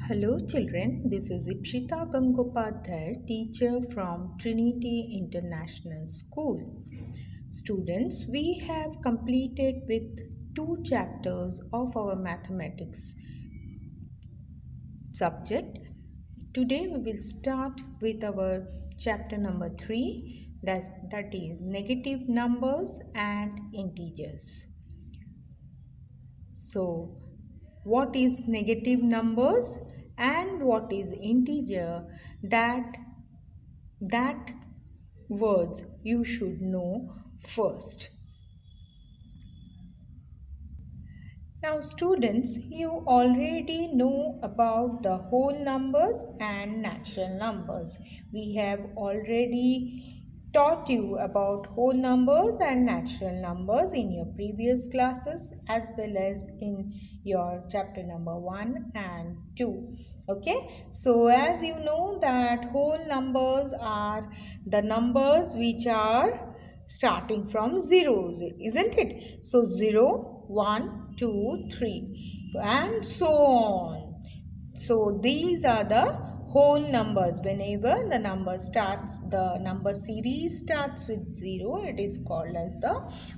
Hello children, this is Ipshita Gangopadhyay, teacher from Trinity International School. Students, we have completed with 2 chapters of our mathematics subject. Today we will start with our chapter number 3, that is negative numbers and integers. So, what is negative numbers and what is integer, that words you should know first. Now students, you already know about the whole numbers and natural numbers. We have already taught you about whole numbers and natural numbers in your previous classes as well as in your chapter number 1 and 2. Okay, so as you know that whole numbers are the numbers which are starting from zeros, isn't it? So 0, 1, 2, 3 and so on. So these are the whole numbers. Whenever the number series starts with 0, it is called as the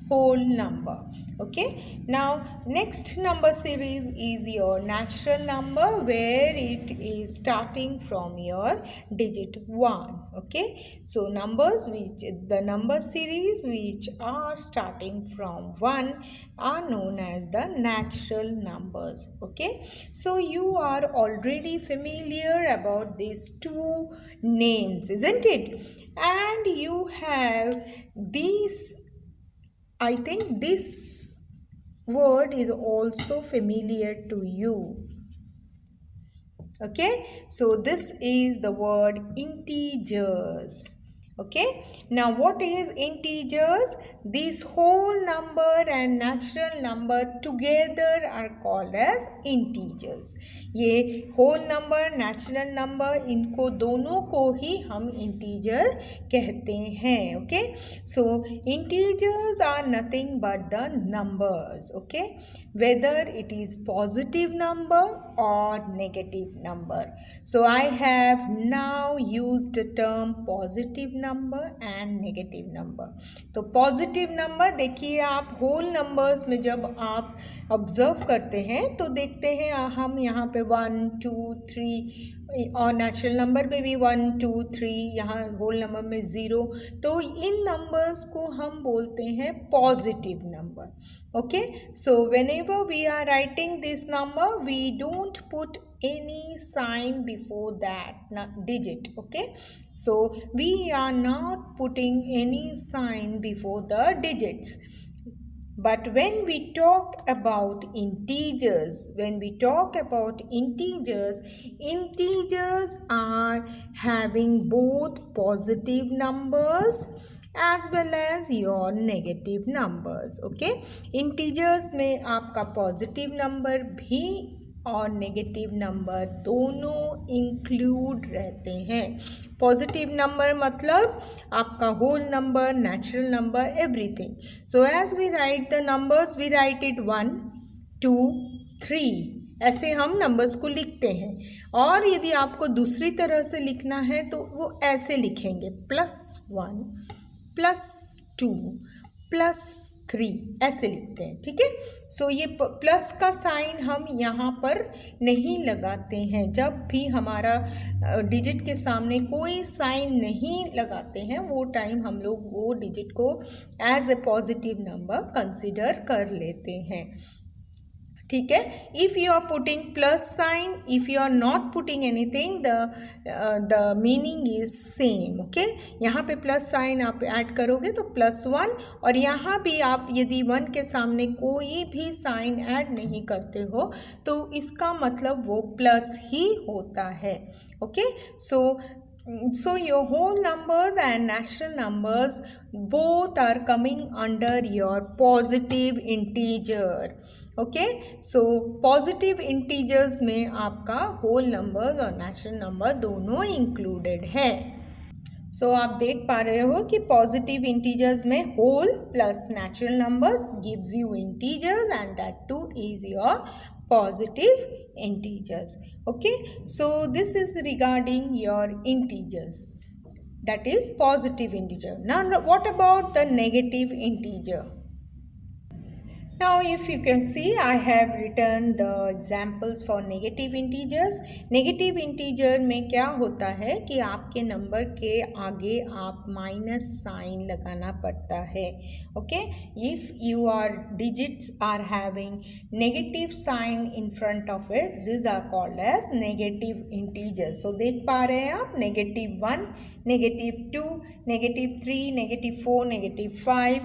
whole number. Okay. Now next number series is your natural number, where it is starting from your digit 1. Okay. So the number series which are starting from 1 are known as the natural numbers. Okay. So you are already familiar about these two names, isn't it? And you have these, I think this word is also familiar to you. Okay, so this is the word integers. Okay, now what is integers? These whole number and natural number together are called as integers. ये whole number, natural number, इनको दोनों को ही हम integer कहते हैं. Okay, so integers are nothing but the numbers. Okay, whether it is positive number or negative number. So I have now used the term positive number and negative number. तो positive number देखिए आप whole numbers में जब आप observe करते हैं तो देखते हैं हम यहाँ पे 1, 2, 3 और नेचुरल नंबर में भी 1, 2, 3, यहाँ होल नंबर में 0. तो इन नंबर्स को हम बोलते हैं positive number. Okay, so whenever we are writing this number, we don't put any sign before that digit. Okay, so we are not putting any sign before the digits. But when we talk about integers, integers are having both positive numbers as well as your negative numbers. Okay, integers में आपका positive number भी और negative number दोनों include रहते हैं. Positive number मतलब आपका whole number, natural number, everything. So as we write the numbers, we write it 1, 2, 3, ऐसे हम नंबर्स को लिखते हैं. और यदि आपको दूसरी तरह से लिखना है तो वो ऐसे लिखेंगे +1, +2, +3, ऐसे लिखते हैं. ठीक है, सो ये प्लस का साइन हम यहाँ पर नहीं लगाते हैं. जब भी हमारा डिजिट के सामने कोई साइन नहीं लगाते हैं वो टाइम हम लोग वो डिजिट को as a positive number consider कर लेते हैं. ठीक है, if you are putting plus sign, if you are not putting anything, the meaning is same. Okay, यहाँ पे प्लस साइन आप ऐड करोगे तो +1, और यहाँ भी आप यदि 1 के सामने कोई भी साइन ऐड नहीं करते हो तो इसका मतलब वो प्लस ही होता है. Okay, so your whole numbers and natural numbers both are coming under your positive integer. Okay, so positive integers में आपका whole numbers और natural number दोनों included है. सो आप देख पा रहे हो कि पॉजिटिव इंटीजर्स में whole plus natural numbers gives you integers and that too is your positive integers. Okay, so this is regarding your integers, that is positive integer. Now what about the negative integer? Now if you can see, I have written the examples for negative integers. Negative integer में क्या होता है कि आपके number के आगे आप minus sign लगाना पड़ता है. Okay, if your digits are having negative sign in front of it, these are called as negative integers. So देख पा रहे हैं आप, -1, -2, -3, -4, -5.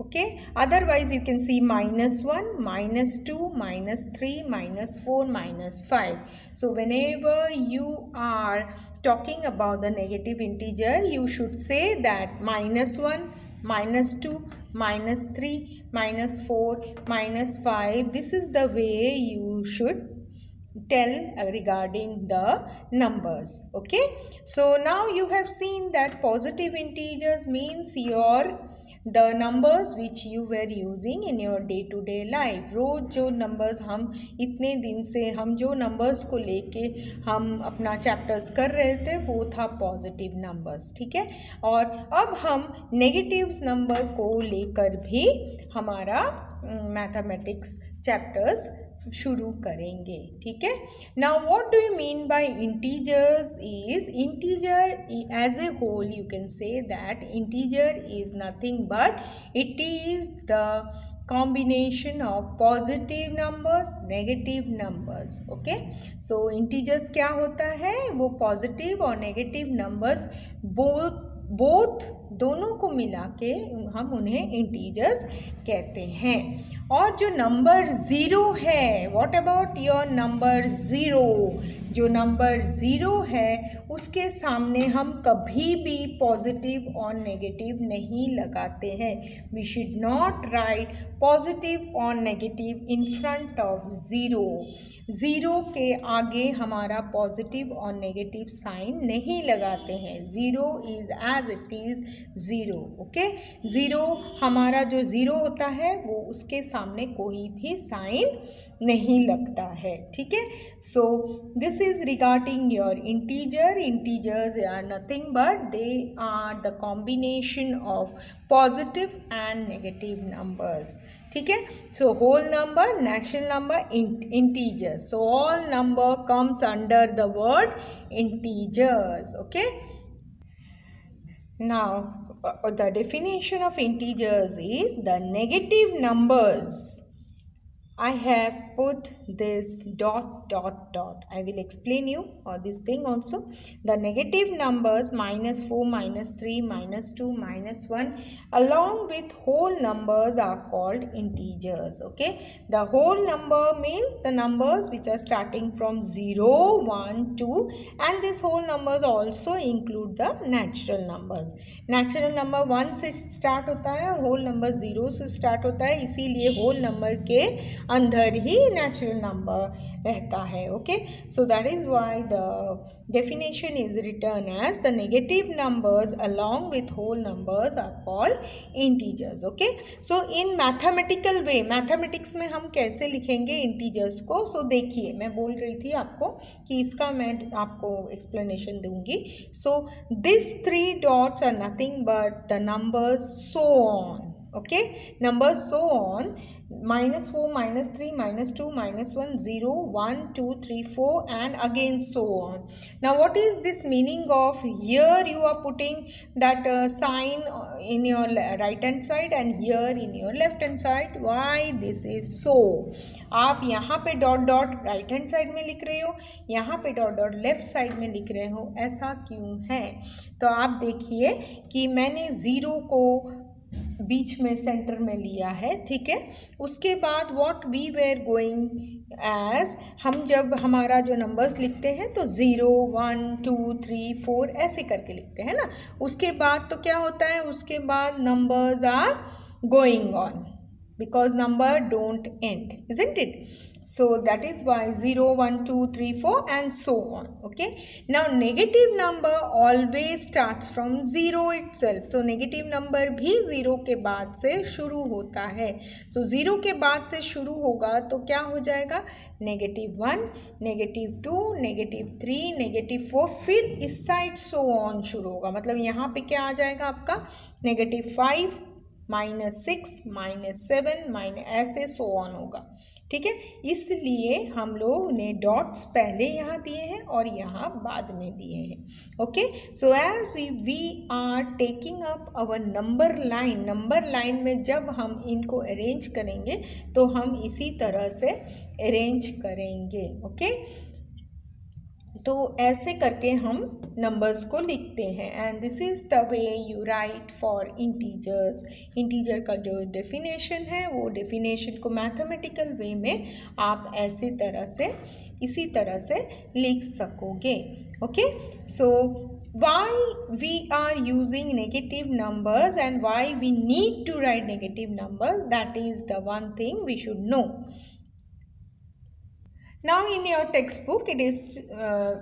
Okay, otherwise you can see -1, -2, -3, -4, -5. So whenever you are talking about the negative integer, you should say that -1, -2, -3, -4, -5. This is the way you should tell regarding the numbers. Okay, so now you have seen that positive integers means the numbers which you were using in your day to day life. रोज जो numbers हम इतने दिन से हम जो numbers को लेके हम अपना chapters कर रहे थे वो था positive numbers. ठीक है, और अब हम negatives number को लेकर भी हमारा mathematics chapters शुरू करेंगे. ठीक है, now what do you mean by integers is, integer as a whole you can say that integer is nothing but it is the combination of positive numbers, negative numbers. Okay, so integers क्या होता है, वो positive और negative numbers both दोनों को मिला के हम उन्हें इंटीजर्स कहते हैं. और जो नंबर ज़ीरो है, what about your number zero, जो नंबर ज़ीरो है उसके सामने हम कभी भी पॉजिटिव और नेगेटिव नहीं लगाते हैं. We should not write positive और negative in front of zero. Zero के आगे हमारा पॉजिटिव और नेगेटिव साइन नहीं लगाते हैं. Zero is as it is zero. Okay, zero हमारा जो ज़ीरो होता है वो उसके सामने कोई भी साइन नहीं लगता है. ठीक है, so this is regarding your integer. Integers are nothing but they are the combination of positive and negative numbers. ठीक है, so whole number, natural number, integers. So all number comes under the word integers. Okay, now the definition of integers is the negative numbers. I have put this dot. I will explain you this thing also. The negative numbers -4, -3, -2, -1 along with whole numbers are called integers. Okay, the whole number means the numbers which are starting from 0, 1, 2, and this whole numbers also include the natural numbers. Natural number 1 से start होता है और whole number 0 से start होता है, इसीलिए whole number के अंदर ही नेचुरल नंबर रहता है. Okay, so that is why the definition is written as the negative numbers along with whole numbers are called integers. Okay, so in mathematical way, mathematics में हम कैसे लिखेंगे इंटीजर्स को. सो देखिए, मैं बोल रही थी आपको कि इसका मैं आपको एक्सप्लेनेशन दूंगी. So this 3 dots are nothing but the numbers so on. Okay, numbers so on, -4, -3, -2, -1, 0, 1, 2, 3, 4 and again so on. Now what is this meaning of, here you are putting that sign in your right hand side and here in your left hand side. Why this is so? आप यहाँ पे dot dot right hand side में लिख रहे हो, यहाँ पे dot dot left side में लिख रहे हो, ऐसा क्यों है? तो आप देखिए कि मैंने ज़ीरो को बीच में सेंटर में लिया है. ठीक है, उसके बाद what we were going as, हम जब हमारा जो नंबर्स लिखते हैं तो 0, 1, 2, 3, 4 ऐसे करके लिखते हैं ना. उसके बाद तो क्या होता है, उसके बाद numbers are going on because number don't end, isn't it? So that is why 0, 1, 2, 3, 4 and so on. Okay. Now negative number always starts from 0 itself. तो negative number भी 0 के बाद से शुरू होता है. So 0 के बाद से शुरू होगा तो क्या हो जाएगा? -1, -2, -3, -4, फिर इस साइड so on शुरू होगा. मतलब यहाँ पे क्या आ जाएगा आपका? -5, -6, -7, ऐसे so on होगा. ठीक है, इसलिए हम लोग ने डॉट्स पहले यहाँ दिए हैं और यहाँ बाद में दिए हैं. Okay, so as we are taking up our number line में जब हम इनको अरेंज करेंगे तो हम इसी तरह से अरेंज करेंगे. ओके, तो ऐसे करके हम नंबर्स को लिखते हैं. And this is the way you right for integers. Integer का जो डेफिनेशन है वो डेफिनेशन को मैथमेटिकल वे में आप ऐसे तरह से इसी तरह से लिख सकोगे. Okay, so why we are using negative numbers and why we need to write negative numbers, that is the one thing we should know. Now in your textbook it is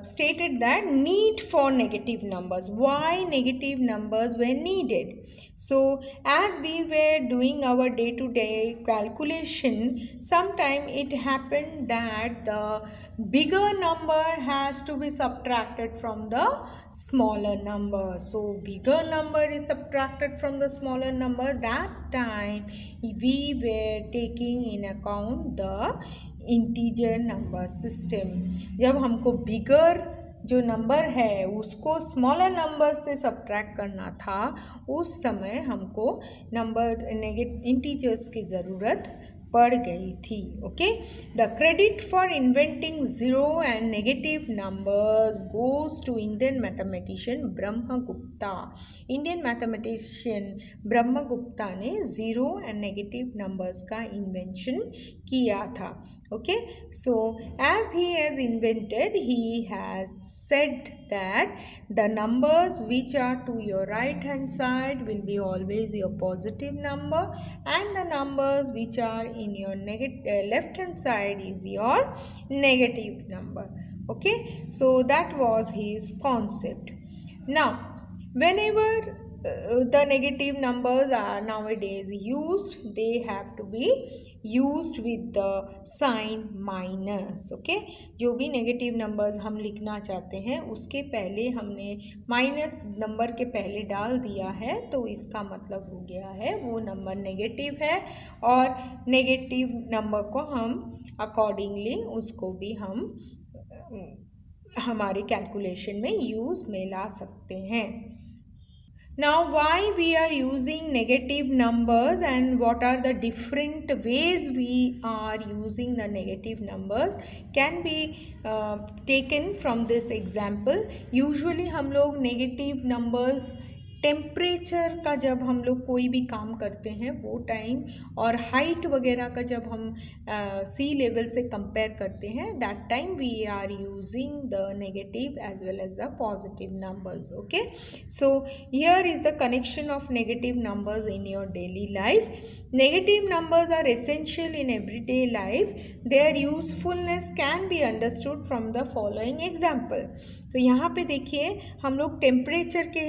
stated that need for negative numbers. Why negative numbers were needed? So as we were doing our day-to-day calculation, sometime it happened that the bigger number has to be subtracted from the smaller number. So bigger number is subtracted from the smaller number. That time we were taking in account the integer number system. जब हमको बिगर जो number है उसको smaller number से subtract करना था, उस समय हमको इंटीजर्स की ज़रूरत पड़ गई थी. Okay, the credit for inventing zero and negative numbers goes to Indian mathematician Brahmagupta. Indian mathematician Brahmagupta ने ज़ीरो एंड नेगेटिव नंबर्स का इन्वेंशन किया था. Okay, so as he has invented, he has said that the numbers which are to your right hand side will be always your positive number, and the numbers which are in your left hand side is your negative number. Okay, so that was his concept. Now whenever the negative numbers are nowadays used, they have to be used with the sign minus. Okay, जो भी negative numbers हम लिखना चाहते हैं उसके पहले हमने minus number के पहले डाल दिया है, तो इसका मतलब हो गया है वो नंबर नेगेटिव है, और नेगेटिव नंबर को हम अकॉर्डिंगली उसको भी हम हमारे कैलकुलेशन में यूज़ में ला सकते हैं. Now why we are using negative numbers and what are the different ways we are using the negative numbers can be taken from this example. Usually हम लोग negative numbers टेम्परेचर का जब हम लोग कोई भी काम करते हैं वो टाइम, और हाइट वगैरह का जब हम सी लेवल से कंपेयर करते हैं, that time we are using the negative as well as the positive numbers. Okay, so here is the connection of negative numbers in your daily life. Negative numbers are essential in everyday life. Their usefulness can be understood from the following example. तो यहाँ पे देखिए हम लोग temperature के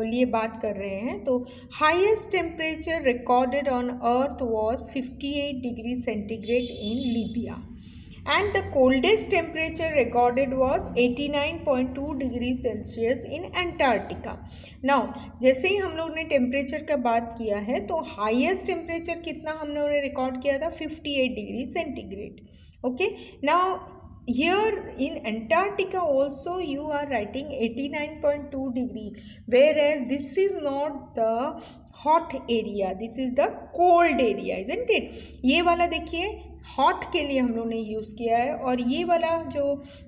लिए बात कर रहे हैं. तो highest temperature recorded on earth was 58 degree centigrade in Libya, and the coldest temperature recorded was 89.2 degree Celsius in Antarctica. Now जैसे ही हम लोग ने टेम्परेचर का बात किया है तो हाईएस्ट टेम्परेचर कितना हम लोगों ने रिकॉर्ड किया था? 58 degree centigrade. Okay, now here in Antarctica also you are writing 89.2 degree, whereas this is not the hot area, this is the cold area, isn't it? ये वाला देखिए हॉट के लिए हम लोग ने यूज़ किया है, और ये वाला जो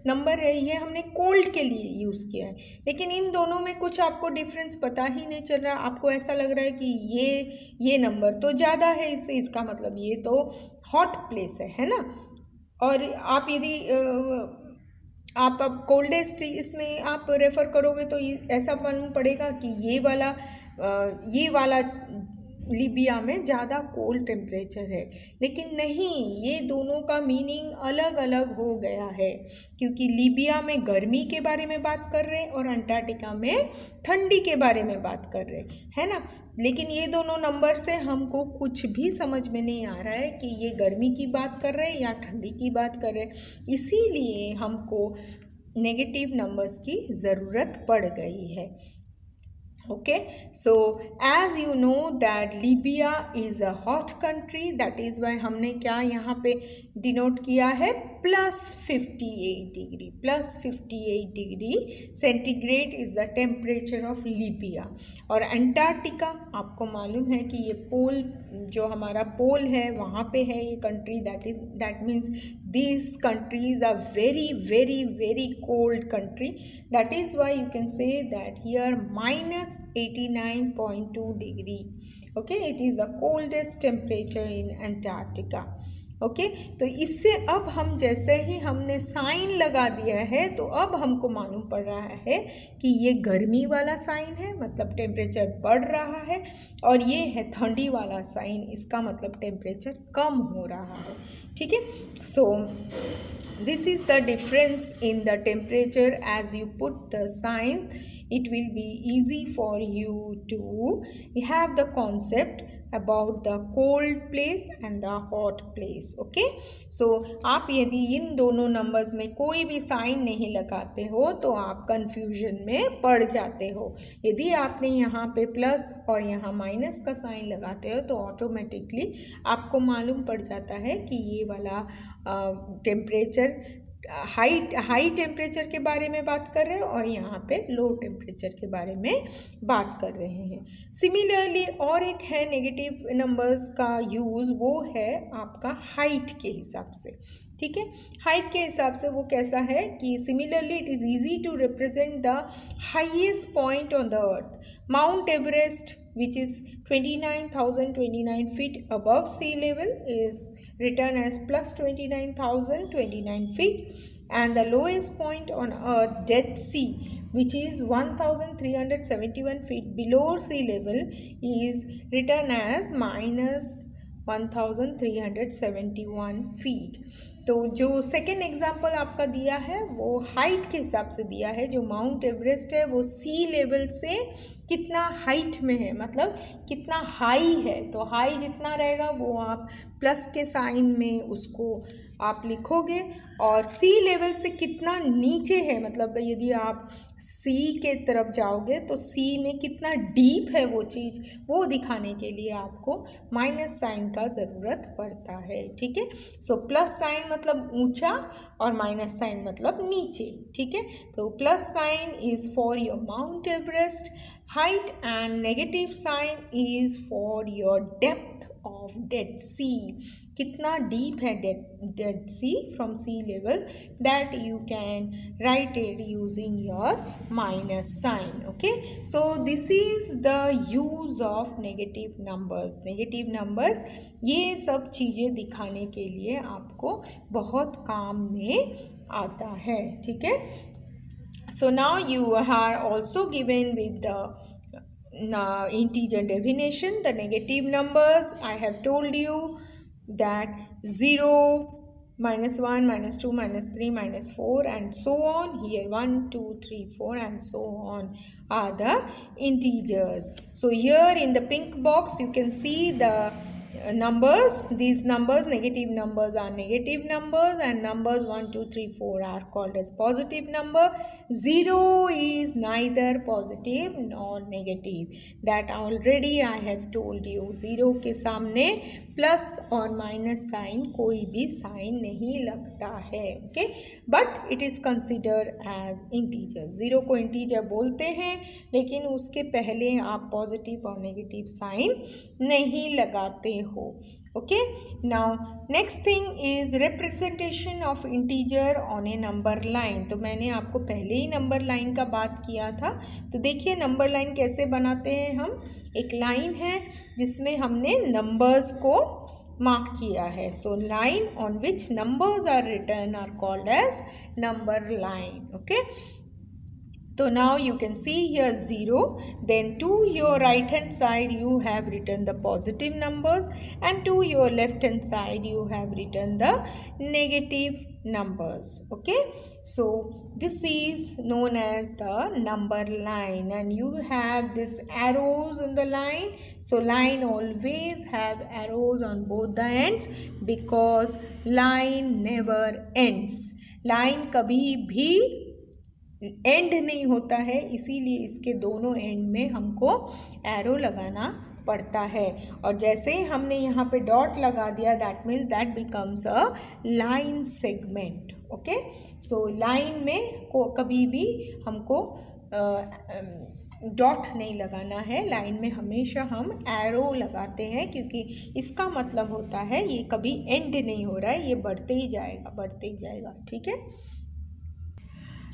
नंबर है ये हमने कोल्ड के लिए यूज़ किया है. लेकिन इन दोनों में कुछ आपको डिफरेंस पता ही नहीं चल रहा. आपको ऐसा लग रहा है कि ये नंबर तो ज़्यादा है, इससे इसका मतलब ये तो हॉट प्लेस है ना. और आप यदि आप अब कोल्डेस्ट इसमें आप रेफ़र करोगे तो ऐसा मालूम पड़ेगा कि ये वाला लीबिया में ज़्यादा कोल्ड टेम्परेचर है, लेकिन नहीं, ये दोनों का मीनिंग अलग अलग हो गया है, क्योंकि लीबिया में गर्मी के बारे में बात कर रहे हैं और अंटार्कटिका में ठंडी के बारे में बात कर रहे हैं, है ना। लेकिन ये दोनों नंबर से हमको कुछ भी समझ में नहीं आ रहा है कि ये गर्मी की बात कर रहे हैं या ठंडी की बात कर रहे हैं, इसीलिए हमको नेगेटिव नंबर्स की ज़रूरत पड़ गई है। Okay, so as you know that Libya is a hot country, that is why हमने क्या यहाँ पे डिनोट किया है, +58 degree, +58 degree centigrade is the temperature of Libya. और अंटार्कटिका आपको मालूम है कि ये पोल, जो हमारा पोल है वहाँ पे है ये country, that means these countries are very very very cold country, that is why you can say that here -89.2 degree, okay, it is the coldest temperature in Antarctica, okay तो इससे अब हम जैसे ही हमने साइन लगा दिया है तो अब हमको मालूम पड़ रहा है कि ये गर्मी वाला साइन है, मतलब टेम्परेचर बढ़ रहा है, और ये है ठंडी वाला साइन, इसका मतलब टेम्परेचर कम हो रहा है, ठीक है। So this is the difference in the temperature as you put the sign, it will be easy for you to have the concept about the cold place and the hot place, okay। so आप यदि इन दोनों numbers में कोई भी sign नहीं लगाते हो तो आप कंफ्यूजन में पड़ जाते हो। यदि आपने यहाँ पे प्लस और यहाँ माइनस का साइन लगाते हो तो ऑटोमेटिकली आपको मालूम पड़ जाता है कि ये वाला टेम्परेचर हाई टेम्परेचर के बारे में बात कर रहे हैं और यहाँ पे लो टेम्परेचर के बारे में बात कर रहे हैं। सिमिलरली और एक है नेगेटिव नंबर्स का यूज़, वो है आपका हाइट के हिसाब से, ठीक है। हाइट के हिसाब से वो कैसा है कि similarly it is easy to represent the highest point on the earth. Mount Everest which is 29,029 feet above sea level is written as +29,029 feet, and the lowest point on earth, Dead Sea, which is 1,371 feet below sea level, is written as -1,371 feet। तो जो second example आपका दिया है वो height के हिसाब से दिया है। जो माउंट एवरेस्ट है वो सी लेवल से कितना हाइट में है, मतलब कितना हाई है, तो हाई जितना रहेगा वो आप प्लस के साइन में उसको आप लिखोगे, और सी लेवल से कितना नीचे है, मतलब यदि आप सी के तरफ जाओगे तो सी में कितना डीप है वो चीज़, वो दिखाने के लिए आपको माइनस साइन का ज़रूरत पड़ता है, ठीक है। सो प्लस साइन मतलब ऊंचा और माइनस साइन मतलब नीचे, ठीक है। तो plus sign is for your mount Everest height and negative sign is for your depth of Dead Sea, कितना deep है Dead Sea from sea level, that you can write it using your minus sign, okay। so this is the use of negative numbers। negative numbers ये सब चीज़ें दिखाने के लिए आपको बहुत काम में आता है, ठीक है। So now you are also given with the integer definition, the negative numbers. I have told you that 0, -1, -2, -3, -4 and so on. Here 1, 2, 3, 4 and so on are the integers. So here in the pink box you can see the numbers. These numbers, negative numbers, are negative numbers, and numbers 1, 2, 3, 4 are called as positive number. 0 is neither positive nor negative, that already I have told you। 0 के सामने plus और minus sign कोई भी sign नहीं लगता है, okay, but it is considered as integer. 0 को integer बोलते हैं, लेकिन उसके पहले आप पॉजिटिव और नेगेटिव साइन नहीं लगाते हो, okay. Now next thing is representation of integer on A number line. तो मैंने आपको पहले ही नंबर लाइन का बात किया था, तो देखिए नंबर लाइन कैसे बनाते हैं हम। एक लाइन है जिसमें हमने नंबर्स को मार्क किया है, so line on which numbers are written are called as number line, okay. So now you can see here 0, then to your right hand side you have written the positive numbers, and to your left hand side you have written the negative numbers. Okay, so this is known as the number line, and you have this arrows in the line. So line always have arrows on both the ends because line never ends. line कभी भी and नहीं होता है, इसीलिए इसके दोनों and में हमको एरो लगाना पड़ता है। और जैसे ही हमने यहाँ पे डॉट लगा दिया, that means that becomes a line segment. Okay, so line में को कभी भी हमको डॉट नहीं लगाना है, लाइन में हमेशा हम एरो लगाते हैं, क्योंकि इसका मतलब होता है ये कभी एंड नहीं हो रहा है, ये बढ़ते ही जाएगा, बढ़ते ही जाएगा। ठीक है।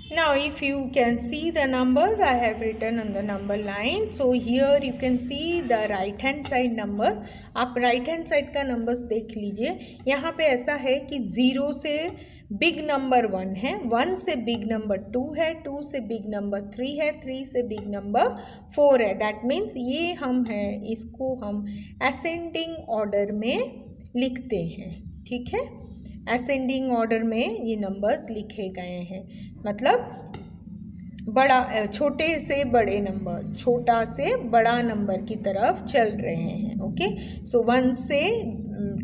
Now if you can see the numbers I have written on the number line, so here you can see the right hand side number। आप right hand side का numbers देख लीजिए। यहाँ पे ऐसा है कि 0 से बिग नंबर 1 है, 1 से बिग नंबर 2 है, 2 से बिग नंबर 3 है, 3 से बिग नंबर 4 है। दैट मीन्स ये हम हैं, इसको हम असेंडिंग ऑर्डर में लिखते हैं। ठीक है, असेंडिंग ऑर्डर में ये नंबर्स लिखे गए हैं, मतलब बड़ा छोटे से बड़े नंबर्स, छोटा से बड़ा नंबर की तरफ चल रहे हैं। ओके, सो 1 से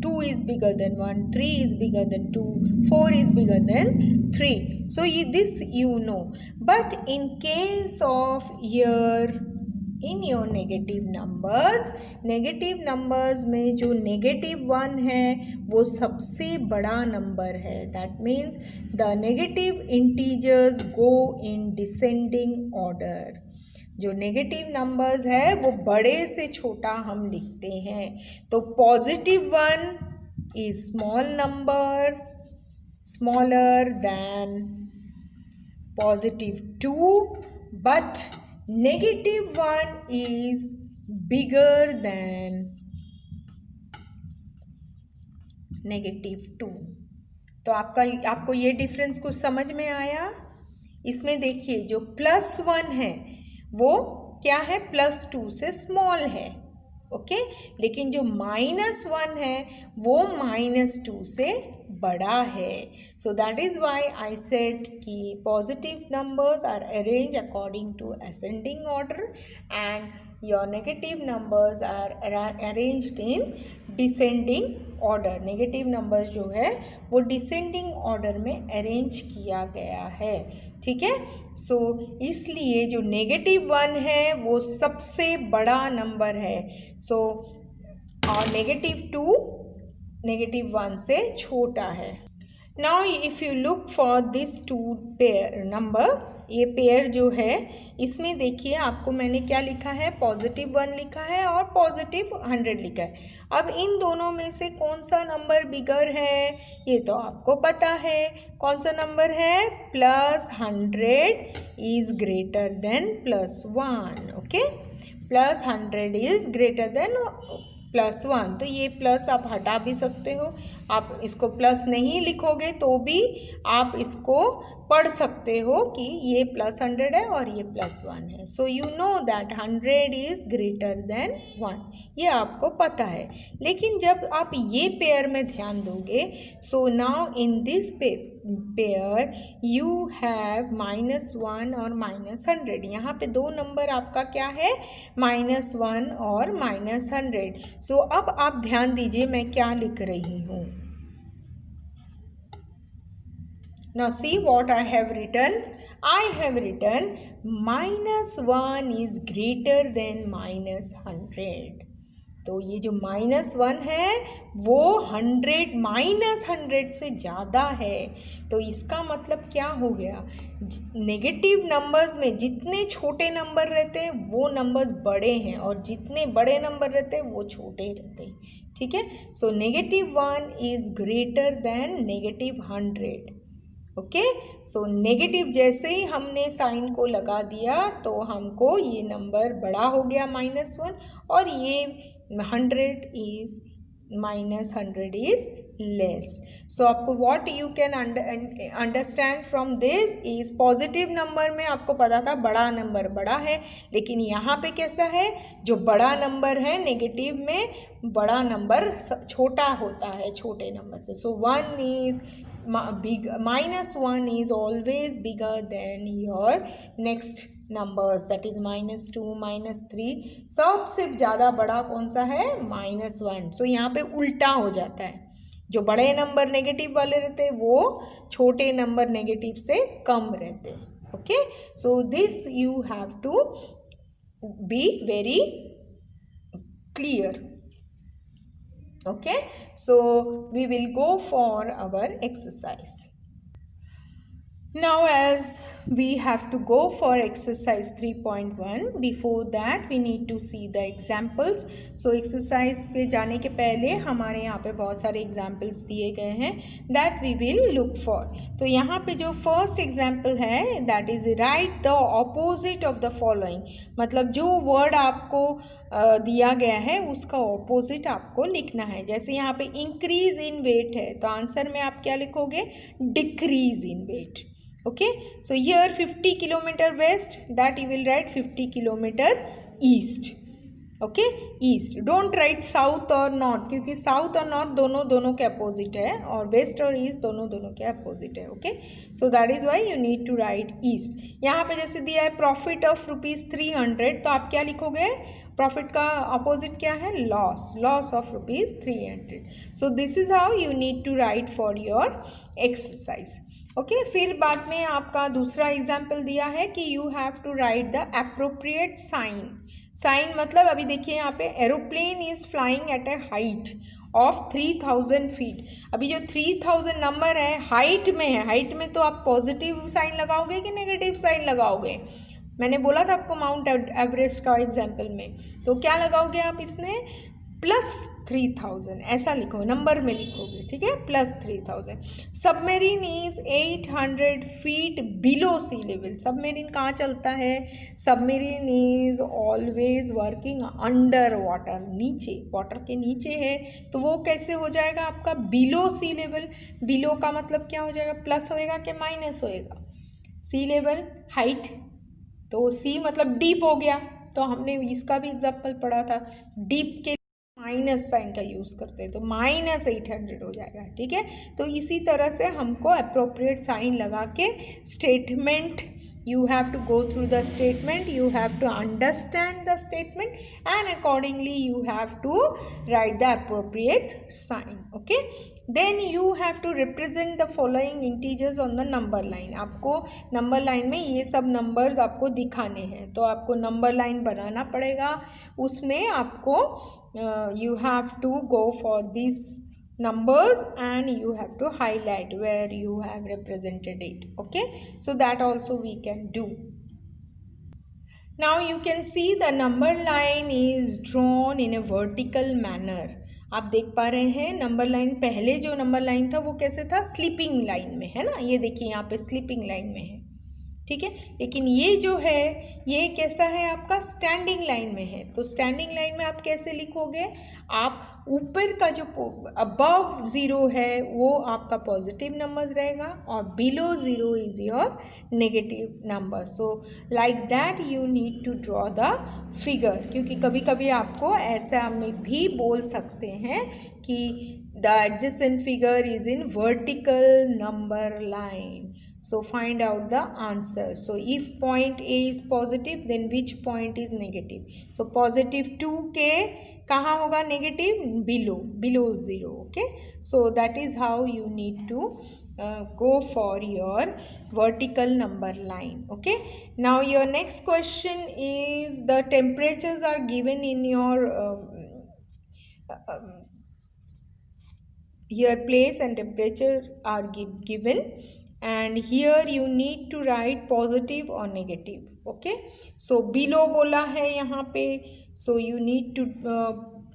2 is bigger than 1, 3 is bigger than 2, 4 is bigger than 3. So this you know, but in case of in your negative numbers में जो -1 है वो सबसे बड़ा नंबर है। That means the negative integers go in descending order. जो negative numbers है वो बड़े से छोटा हम लिखते हैं। तो +1 is small number, smaller than +2, but -1 is bigger than -2। तो आपको ये डिफरेंस कुछ समझ में आया? इसमें देखिए जो +1 है वो क्या है, +2 से स्मॉल है। ओके, लेकिन जो -1 है वो -2 से बड़ा है। So that is why I said कि positive numbers are arrange according to ascending order and your negative numbers are arranged in descending order. Negative numbers जो है वो डिसेंडिंग ऑर्डर में अरेंज किया गया है। ठीक है, सो इसलिए जो -1 है वो सबसे बड़ा नंबर है। सो और -2 -1 से छोटा है। Now if you look for this 2 pair number, ये पेयर जो है इसमें देखिए आपको मैंने क्या लिखा है, +1 लिखा है और +100 लिखा है। अब इन दोनों में से कौन सा नंबर बिगर है ये तो आपको पता है। कौन सा नंबर है, +100 is greater than +1। Okay, +100 is greater than +1। तो ये प्लस आप हटा भी सकते हो, आप इसको प्लस नहीं लिखोगे तो भी आप इसको पढ़ सकते हो कि ये +100 है और ये +1 है। So you know that 100 is greater than 1, ये आपको पता है। लेकिन जब आप ये पेयर में ध्यान दोगे, so now in this pair you have -1 और -100। यहाँ पे 2 नंबर आपका क्या है, -1 और -100। सो अब आप ध्यान दीजिए मैं क्या लिख रही हूँ। Now see what I have written. I have written -1 is greater than -100. तो ये जो -1 है वो 100 से ज़्यादा है। तो इसका मतलब क्या हो गया, नेगेटिव नंबर्स में जितने छोटे नंबर रहते हैं वो नंबर्स बड़े हैं और जितने बड़े नंबर रहते हैं वो छोटे रहते हैं। ठीक है, सो -1 is greater than -100। Okay, so negative जैसे ही हमने साइन को लगा दिया तो हमको ये नंबर बड़ा हो गया -1 और ये 100 is minus 100 is less. So आपको what you can understand from this is positive number में आपको पता था बड़ा नंबर बड़ा है, लेकिन यहाँ पे कैसा है, जो बड़ा नंबर है नेगेटिव में बड़ा नंबर छोटा होता है छोटे नंबर से. So 1 is big, -1 is always bigger than your next numbers, that is -2, -3. सबसे ज़्यादा बड़ा कौन सा है, -1. सो यहाँ पे उल्टा हो जाता है, जो बड़े नंबर नेगेटिव वाले रहते हैं वो छोटे नंबर नेगेटिव से कम रहते हैं. Okay, so this you have to be very clear. Okay, so we will go for our exercise. Now as we have to go for exercise 3.1, before that we need to see the examples. So exercise पे जाने के पहले हमारे यहाँ पे बहुत सारे examples दिए गए हैं that we will look for. तो यहाँ पे जो first example है that is write the opposite of the following. मतलब जो word आपको दिया गया है उसका ऑपोजिट आपको लिखना है. जैसे यहाँ पे इंक्रीज इन वेट है तो आंसर में आप क्या लिखोगे, decrease in weight. Okay, so here 50 kilometre west, that you will write 50 kilometre east. Okay, east, don't write south और नॉर्थ, क्योंकि साउथ और नॉर्थ दोनों के अपोजिट है और वेस्ट और ईस्ट दोनों के अपोजिट है. Okay, so that is why you need to write east. यहाँ पे जैसे दिया है प्रॉफिट ऑफ ₹300 तो आप क्या लिखोगे, प्रॉफिट का अपोजिट क्या है, loss of ₹300. So this is how you need to write for your exercise. Okay, फिर बाद में आपका दूसरा एग्जाम्पल दिया है कि you have to write the appropriate sign मतलब अभी देखिए यहाँ पे aeroplane is flying at a height of 3000 feet. अभी जो 3000 नंबर है हाइट में है, हाइट में तो आप पॉजिटिव साइन लगाओगे कि नेगेटिव साइन लगाओगे. मैंने बोला था आपको माउंट एवरेस्ट का एग्जाम्पल में, तो क्या लगाओगे आप इसमें, +3000 ऐसा लिखो, नंबर में लिखोगे. ठीक है, +3000. Submarine is 800 feet below sea level. Submarine कहाँ चलता है, submarine is always working under water, नीचे, वाटर के नीचे है, तो वो कैसे हो जाएगा आपका बिलो सी लेवल. बिलो का मतलब क्या हो जाएगा, प्लस होएगा कि माइनस होएगा, सी लेवल हाइट, तो सी मतलब डीप हो गया. तो हमने इसका भी एग्जाम्पल पढ़ा था, डीप के माइनस साइन का यूज़ करते हैं तो -800 हो जाएगा. ठीक है, तो इसी तरह से हमको अप्रोप्रिएट साइन लगा के statement, you have to go through the statement, you have to understand the statement and accordingly you have to write the appropriate sign. Okay, then you have to represent the following integers on the number line. आपको number line में ये सब numbers आपको दिखाने हैं, तो आपको number line बनाना पड़ेगा. उसमें आपको you have to go for these numbers and you have to highlight where you have represented it. Okay, so that also we can do. Now you can see the number line is drawn in a vertical manner. आप देख पा रहे हैं number line, पहले जो number line था वो कैसे था, स्लीपिंग लाइन में है ना, ये देखिए यहाँ पे स्लीपिंग लाइन में है. ठीक है, लेकिन ये जो है ये कैसा है आपका, स्टैंडिंग लाइन में है. तो स्टैंडिंग लाइन में आप कैसे लिखोगे, आप ऊपर का जो अबव 0 है वो आपका पॉजिटिव नंबर्स रहेगा और below 0 is your negative number. So like that you need to draw the figure, क्योंकि कभी कभी आपको ऐसा में भी बोल सकते हैं कि the adjacent figure is in vertical number line. So find out the answer. So if point A is positive, then which point is negative? So positive 2 के कहाँ होगा negative? Below 0. Okay. So that is how you need to go for your vertical number line. Okay. Now your next question is the temperatures are given in your here place and temperature are given. And here you need to write positive or negative. Okay, so below बोला है यहाँ पे, so you need to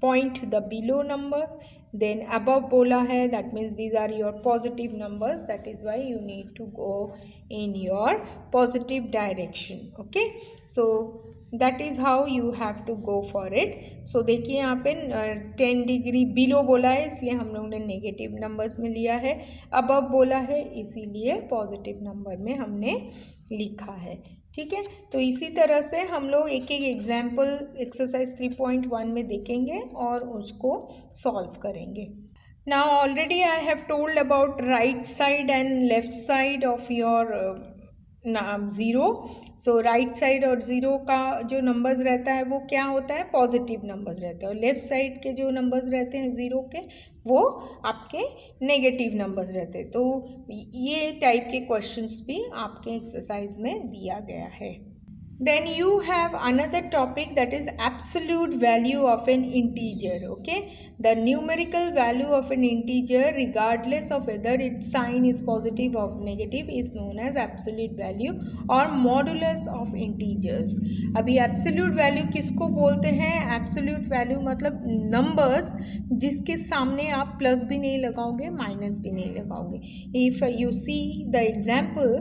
point the below number. Then above बोला है, that means these are your positive numbers, that is why you need to go in your positive direction. Okay, so that is how you have to go for it. So देखिए यहाँ पे 10 degree below बोला है इसलिए हम लोगों ने negative numbers में लिया है, अबव बोला है इसीलिए पॉजिटिव नंबर में हमने लिखा है. ठीक है, तो इसी तरह से हम लोग एक एक एग्जाम्पल एक्सरसाइज 3.1 में देखेंगे और उसको सॉल्व करेंगे. Now already I have told about right side and left side of your zero. So right side और ज़ीरो का जो नंबर्स रहता है वो क्या होता है, पॉजिटिव नंबर्स रहते हैं, और लेफ्ट साइड के जो नंबर्स रहते हैं ज़ीरो के वो आपके नेगेटिव नंबर्स रहते हैं. तो ये टाइप के क्वेश्चंस भी आपके एक्सरसाइज में दिया गया है. Then you have another topic that is absolute value of an integer. Okay, the numerical value of an integer regardless of whether its sign is positive or negative is known as absolute value or modulus of integers. अभी absolute value किसको बोलते हैं? absolute value मतलब numbers जिसके सामने आप plus भी नहीं लगाओगे माइनस भी नहीं लगाओगे. If you see the example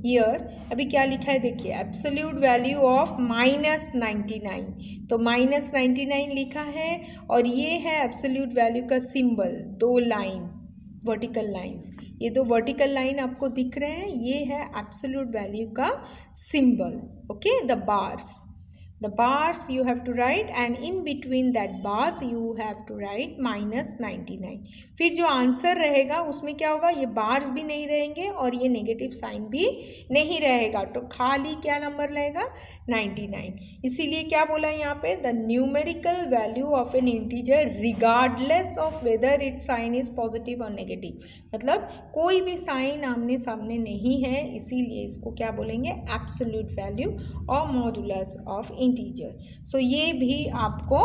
here, अभी क्या लिखा है देखिए, absolute value ऑफ -99. तो -99 लिखा है और ये है एब्सोल्यूट वैल्यू का सिंबल, दो लाइन वर्टिकल लाइंस, ये दो वर्टिकल लाइन आपको दिख रहे हैं, ये है एब्सोल्यूट वैल्यू का symbol. Okay, the bars you have to write and in between that bars you have to write -99. फिर जो आंसर रहेगा उसमें क्या होगा, ये बार्स भी नहीं रहेंगे और ये नेगेटिव साइन भी नहीं रहेगा, तो खाली क्या नंबर रहेगा 99. इसीलिए क्या बोला यहाँ पे, the numerical value of an integer regardless of whether it sign is positive और नेगेटिव, मतलब कोई भी साइन आमने सामने नहीं है, इसीलिए इसको क्या बोलेंगे, एब्सोल्यूट वैल्यू और मॉडुलस ऑफ इंटीजर. सो ये भी आपको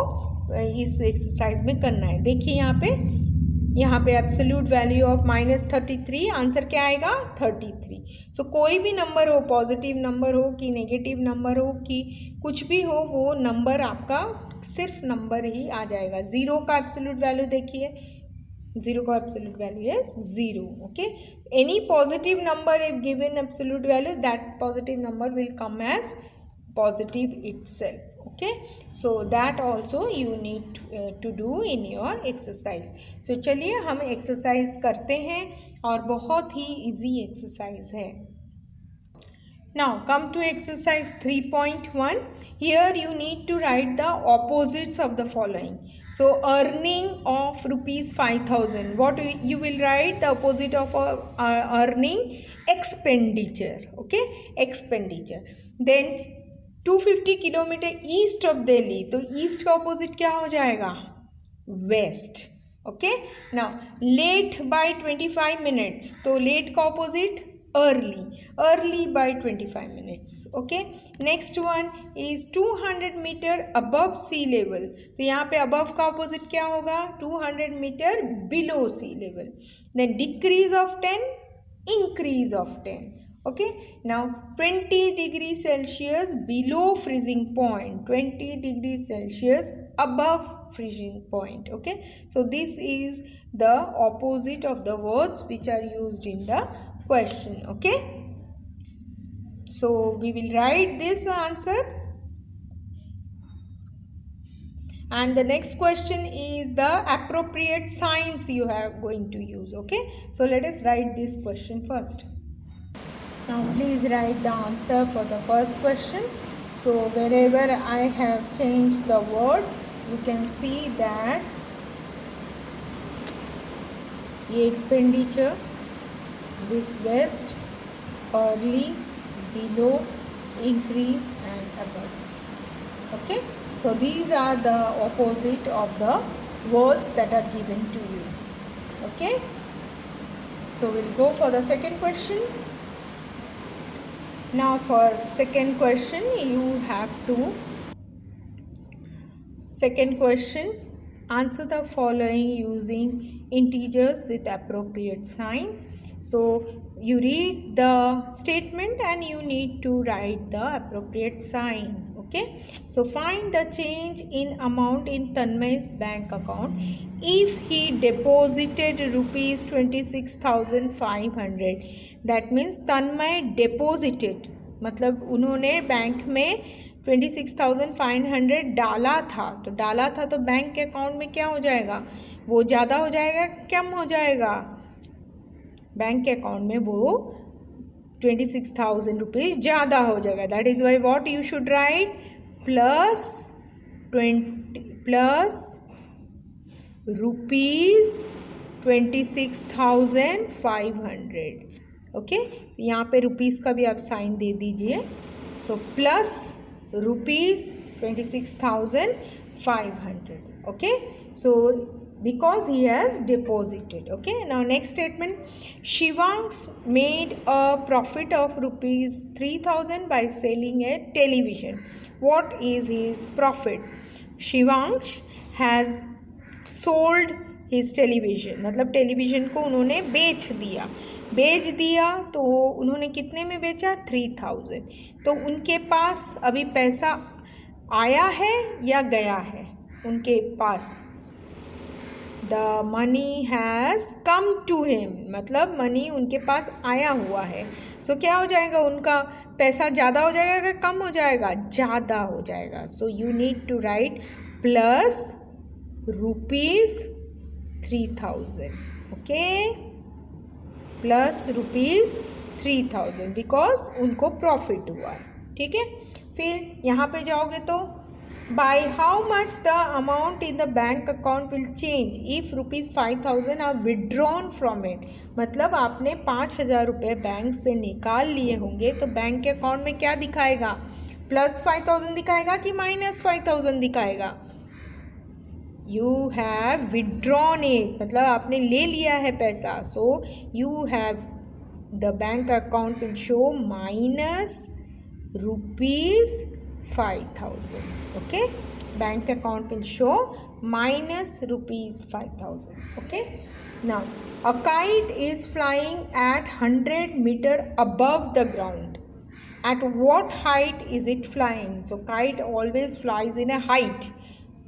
इस एक्सरसाइज में करना है. देखिए यहाँ पे एब्सोल्यूट वैल्यू ऑफ -33, आंसर क्या आएगा 33. सो कोई भी नंबर हो, पॉजिटिव नंबर हो कि नेगेटिव नंबर हो कि कुछ भी हो, वो नंबर आपका सिर्फ नंबर ही आ जाएगा. ज़ीरो का एब्सोल्यूट वैल्यू देखिए, ज़ीरो का एब्सोल्यूट वैल्यू है zero. Okay, any positive number if given absolute value, that positive number will come as positive itself. Okay, so that also you need to do in your exercise. So चलिए हम exercise करते हैं और बहुत ही easy exercise है. Now come to exercise 3.1. Here you need to write the opposites of the following. So earning of ₹5,000. What you will write, the opposite of earning, expenditure. Okay, expenditure. Then 250 kilometre east of Delhi, तो east का opposite क्या हो जाएगा, west. Okay, now late by 25 minutes, तो late का opposite early by 25 minutes. Okay, next one is 200 metre above sea level, तो यहाँ पे अबव का ऑपोजिट क्या होगा, 200 metre below sea level. Then decrease of 10, increase of 10. Okay, now 20 degrees Celsius below freezing point, 20 degrees Celsius above freezing point. Okay, so this is the opposite of the words which are used in the question. Okay, so we will write this answer, and the next question is the appropriate signs you are going to use. Okay, so let us write this question first. Now please write the answer for the first question. So wherever I have changed the word, you can see that ये expenditure, this west, early, below, increase and above. Okay, so these are the opposite of the words that are given to you. Okay, so we'll go for the second question. Now for second question, you have to, second question, answer the following using integers with appropriate sign. So you read the statement and you need to write the appropriate sign. Okay, so find the change in amount in Tanmay's bank account if he deposited ₹26,500. That means Tanmay deposited, मतलब उन्होंने bank में 26,500 डाला था, तो डाला था तो bank के अकाउंट में क्या हो जाएगा, वो ज़्यादा हो जाएगा, कम हो जाएगा, बैंक के अकाउंट में वो 26,000 रुपीज़ ज़्यादा हो जाएगा. That is why what you should write plus rupees 26,500. Okay, यहाँ पे रुपीज़ का भी आप साइन दे दीजिए. So plus rupees 26,500. Okay, so because he has deposited. Okay, now next statement, Shivansh made a profit of rupees 3,000 by selling a television. What is his profit? Shivansh has sold his television, मतलब television को उन्होंने बेच दिया तो उन्होंने कितने में बेचा, 3,000. तो उनके पास अभी पैसा आया है या गया है, उनके पास the money has come to him, मतलब मनी उनके पास आया हुआ है. सो क्या हो जाएगा, उनका पैसा ज़्यादा हो जाएगा या कम हो जाएगा, ज़्यादा हो जाएगा. So you need to write plus rupees 3,000. Okay, plus rupees 3,000 because उनको प्रॉफिट हुआ है. ठीक है, फिर यहाँ पे जाओगे तो by how much the amount in the bank account will change if rupees 5,000 are withdrawn from it. मतलब आपने 5,000 रुपये बैंक से निकाल लिए होंगे तो बैंक के अकाउंट में क्या दिखाएगा, प्लस 5,000 दिखाएगा कि माइनस 5,000 दिखाएगा. यू हैव विड्रॉन इट, मतलब आपने ले लिया है पैसा. So you have the bank account will show minus rupees 5,000. Okay, bank account will show minus rupees 5,000. Okay, now a kite is flying at 100 meter above the ground. At what height is it flying? So kite always flies in a height,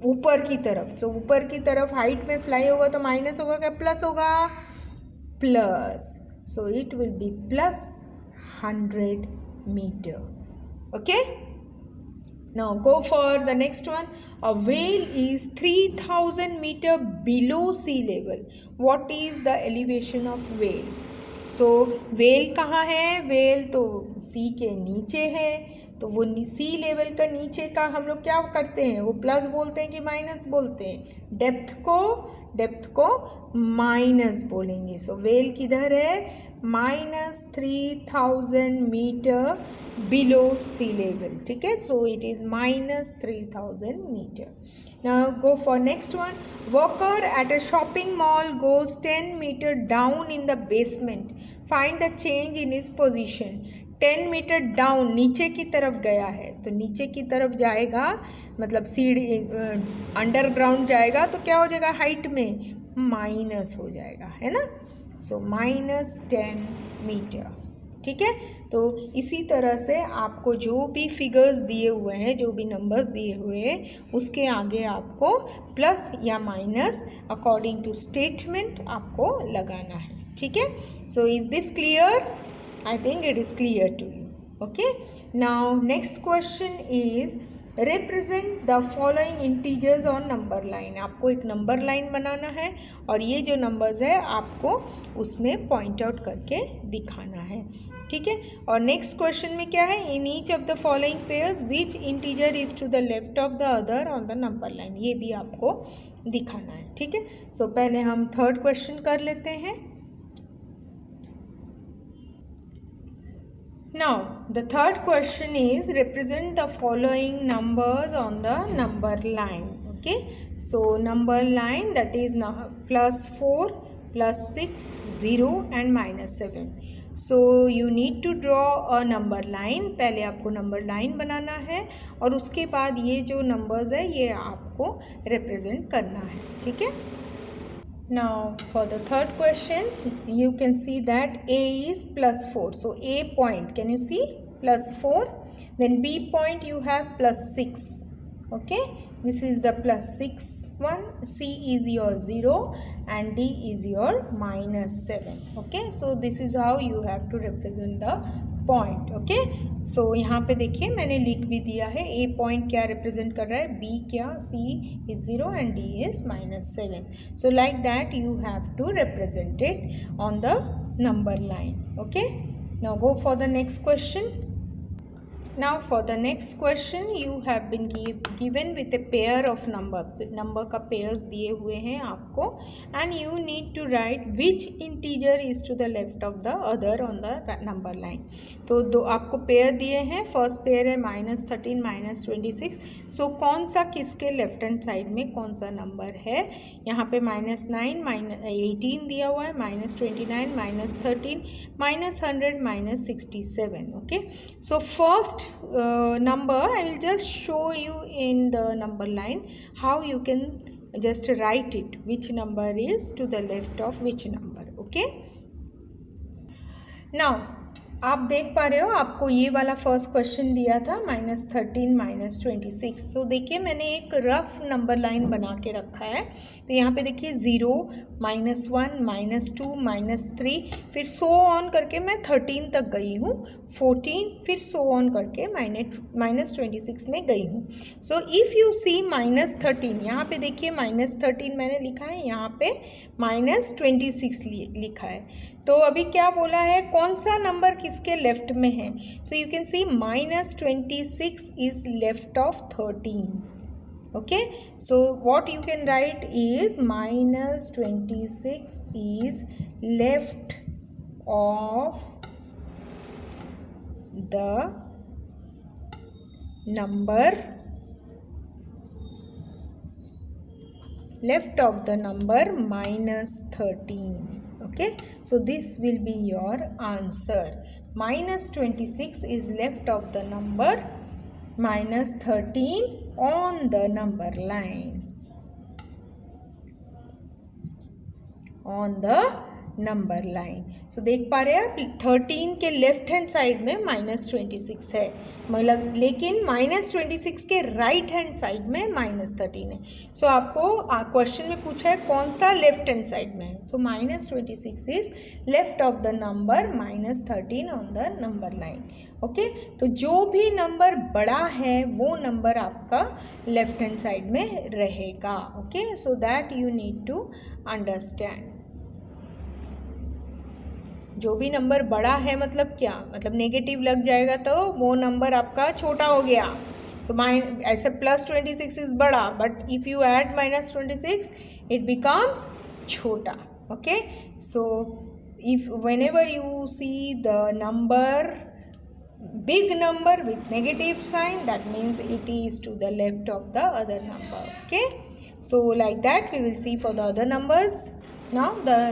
ऊपर की तरफ. So ऊपर की तरफ height में fly होगा तो minus होगा क्या प्लस होगा, plus. So it will be plus 100 meter. Okay, now go for the next one. A whale is 3,000 meter below sea level. What is the elevation of whale? So whale कहाँ है, whale तो sea के नीचे है. तो वो सी level का नीचे का हम लोग क्या करते हैं, वो प्लस बोलते हैं कि माइनस बोलते हैं, डेप्थ को माइनस बोलेंगे. सो वेल किधर है, -3,000 मीटर बिलो सी लेवल. ठीक है, so it is -3,000 metre. Now go for next one. Worker at a shopping mall goes 10 meter down in the basement. Find the change in his position. 10 meter down नीचे की तरफ गया है, तो नीचे की तरफ जाएगा मतलब सीढ़ी अंडरग्राउंड जाएगा तो क्या हो जाएगा, हाइट में माइनस हो जाएगा, है ना. सो -10 मीटर. ठीक है, तो इसी तरह से आपको जो भी फिगर्स दिए हुए हैं, जो भी नंबर्स दिए हुए हैं, उसके आगे आपको प्लस या माइनस अकॉर्डिंग टू स्टेटमेंट आपको लगाना है. ठीक है, so is this clear? I think it is clear to you. Okay, now next question is represent the following integers on number line. आपको एक नंबर लाइन बनाना है और ये जो नंबर्स है आपको उसमें पॉइंट आउट करके दिखाना है. ठीक है, और नेक्स्ट क्वेश्चन में क्या है, in each of the following pairs which integer is to the left of the other on the number line, ये भी आपको दिखाना है. ठीक है, सो पहले हम थर्ड क्वेश्चन कर लेते हैं. Now the third question is represent the following numbers on the number line. Okay, so number line that is now +4, +6, 0 and -7. So you need to draw a number line. पहले आपको number line बनाना है और उसके बाद ये जो numbers है ये आपको रिप्रेजेंट करना है. ठीक है, now for the third question you can see that A is +4. So A point, can you see, +4. Then B point you have +6. Okay, this is the +6 one. C is your 0 and D is your -7. Okay, so this is how you have to represent the point. Okay, so यहाँ पे देखिए मैंने लिख भी दिया है, ए point क्या represent कर रहा है, बी क्या, C is 0 and D is -7. So like that you have to represent it on the number line. Okay, now go for the next question. Now for the next question you have been given with a pair of number का pairs दिए हुए हैं आपको, and you need to write which integer is to the left of the other on the number line. तो दो आपको pair दिए हैं, फर्स्ट पेयर है -13 -26. सो कौन सा किसके लेफ्ट हैंड साइड में कौन सा नंबर है, यहाँ पे -9 -18 दिया हुआ है, -29 -13 -100 -67. Okay, so first number I will just show you in the number line how you can just write it, which number is to the left of which number. Okay, now आप देख पा रहे हो आपको ये वाला फर्स्ट क्वेश्चन दिया था -13 -26. सो देखिए मैंने एक रफ नंबर लाइन बना के रखा है. तो यहाँ पे देखिए 0 -1 -2 -3 फिर सो ऑन करके मैं 13 तक गई हूँ, 14 फिर सो ऑन करके -26 में गई हूँ. सो इफ़ यू सी -13, यहाँ पे देखिए -13 मैंने लिखा है, यहाँ पे -26 लिखा है. तो अभी क्या बोला है, कौन सा नंबर किसके लेफ्ट में है. So you can C -26 is left of 13. Okay, so what you can write is -26 is left of the number -13. Okay, so this will be your answer. -26 is left of the number -13 on the number line. On the number line. So देख पा रहे हैं आप 13 के left hand side में -26 है, मतलब लेकिन -26 के राइट हैंड साइड में -13 है. सो आपको क्वेश्चन में पूछा है कौन सा लेफ्ट हैंड साइड में है. सो -26 is left of the number -13 on the number line. Okay, तो जो भी नंबर बड़ा है वो नंबर आपका लेफ्ट हैंड साइड में रहेगा. Okay, so that you need to understand. जो भी नंबर बड़ा है मतलब क्या, मतलब नेगेटिव लग जाएगा तो वो नंबर आपका छोटा हो गया. सो ऐसे +26 इज बड़ा, but if you add -26 it becomes छोटा. Okay, so if whenever you see the number big number with negative sign, that means it is to the left of the other number. Okay, so like that we will see for the other numbers. Now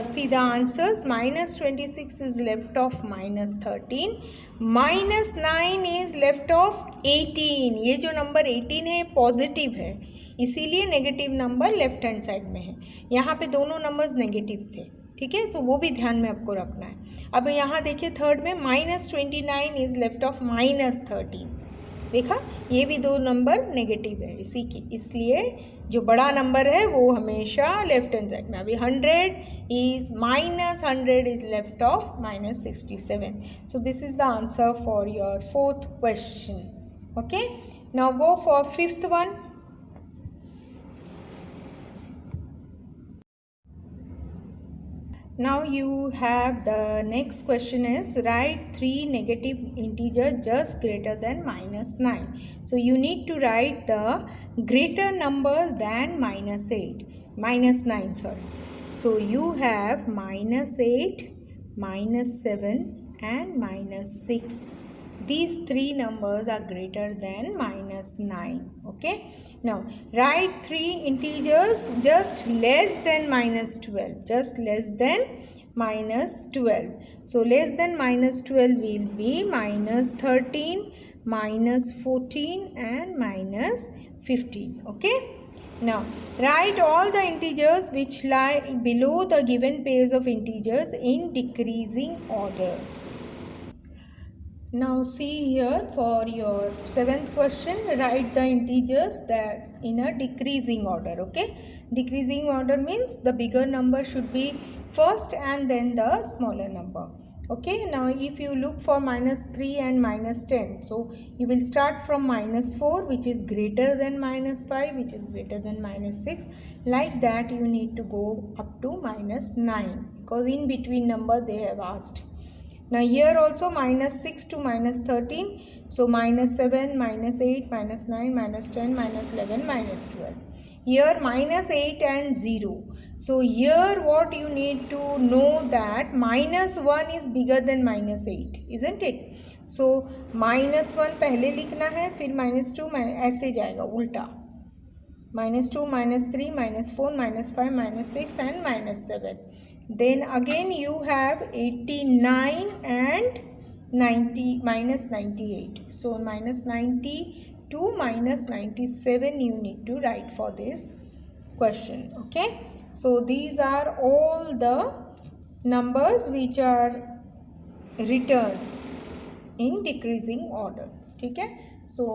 see the answers. -26 is left of -13, -9 is left of 18. ये जो number 18 है positive है, इसीलिए negative number left hand side में है. यहाँ पे दोनों नंबर्स नेगेटिव थे, ठीक है, तो वो भी ध्यान में आपको रखना है. अब यहाँ देखिए थर्ड में -29 इज लेफ्ट ऑफ -13. देखा, ये भी दो नंबर नेगेटिव है इसलिए जो बड़ा नंबर है वो हमेशा लेफ्ट हैंड साइड में. अभी 100 is left of -67. So this is the answer for your fourth question. Okay, now go for fifth one. Now you have the next question is write 3 negative integers just greater than -9. So you need to write the greater numbers than -9, sorry. So you have -8, -7 and -6. These three numbers are greater than -9. Okay, now write 3 integers just less than -12, just less than -12. So less than -12 will be -13, -14 and -15. Okay, now write all the integers which lie below the given pairs of integers in decreasing order. Now see here for your 7th question, write the integers that in a decreasing order. Okay, decreasing order means the bigger number should be first and then the smaller number. Okay, now if you look for minus 3 and minus 10, so you will start from minus 4, which is greater than minus 5, which is greater than minus 6. Like that you need to go up to minus 9, because in between number they have asked. Now here also minus 6 to minus 13, so minus 7, minus 8, minus 9, minus 10, minus 11, minus 12. Here minus 8 and 0. So here what you need to know that minus 1 is bigger than minus 8, isn't it? So minus 1 पहले लिखना है, फिर minus 2 ऐसे जाएगा उल्टा. Minus 2, minus 3, minus 4, minus 5, minus 6 and minus 7. Then again you have 89 and 90 minus 98. So minus 90 to minus 97 you need to write for this question. Okay. So these are all the numbers which are returned in decreasing order. ठीक है. So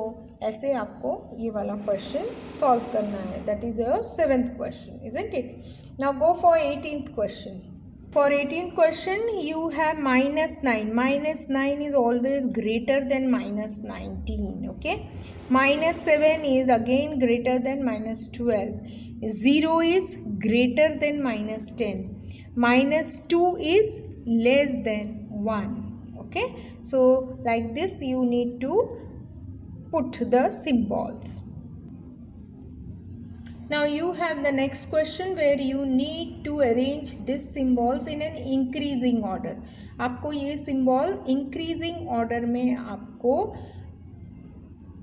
ऐसे आपको ये वाला question solve करना है. That is your 7th question, isn't it? Now go for 18th question. For 18th question you have minus 9. Minus 9 is always greater than minus 19. Okay. Minus 7 is again greater than minus 12. 0 is greater than minus 10. Minus 2 is less than 1. Okay. So like this you need to put the symbols. Now you have the next question where you need to arrange these symbols in an increasing order. आपको ये symbol increasing order में आपको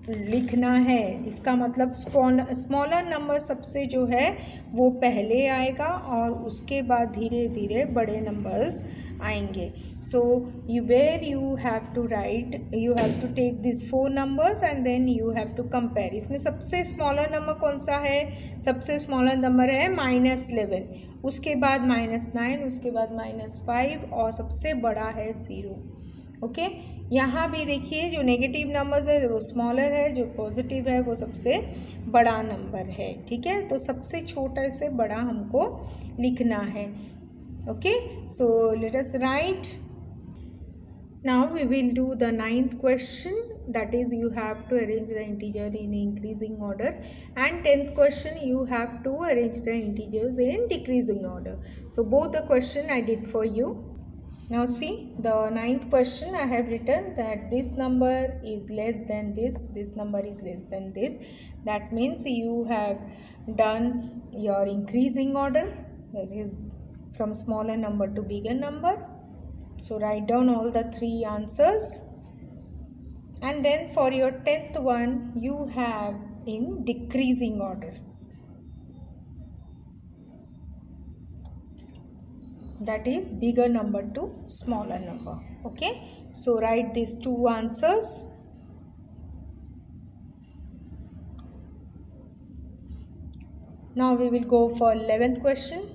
लिखना है. इसका मतलब smaller number सबसे जो है वो पहले आएगा और उसके बाद धीरे धीरे बड़े नंबर्स आएंगे. So where you have to write, you have to take these 4 numbers and then you have to compare. इसमें सबसे स्मॉलर नंबर कौन सा है? सबसे स्मॉलर नंबर है -11, उसके बाद -9, उसके बाद -5 और सबसे बड़ा है 0. ओके. यहाँ भी देखिए जो नेगेटिव नंबर्स है वो स्मॉलर है, जो पॉजिटिव है वो सबसे बड़ा नंबर है. ठीक है. तो सबसे छोटा से बड़ा हमको लिखना है. Okay. So let us right. Now we will do the 9th question, that is you have to arrange the integer in increasing order, and 10th question you have to arrange the integers in decreasing order. So both the question I did for you. Now see the 9th question I have written that this number is less than this number is less than this. That means you have done your increasing order, that is from smaller number to bigger number. So write down all the 3 answers, and then for your 10th one you have in decreasing order, that is bigger number to smaller number. Okay. So write these 2 answers. Now we will go for 11th question.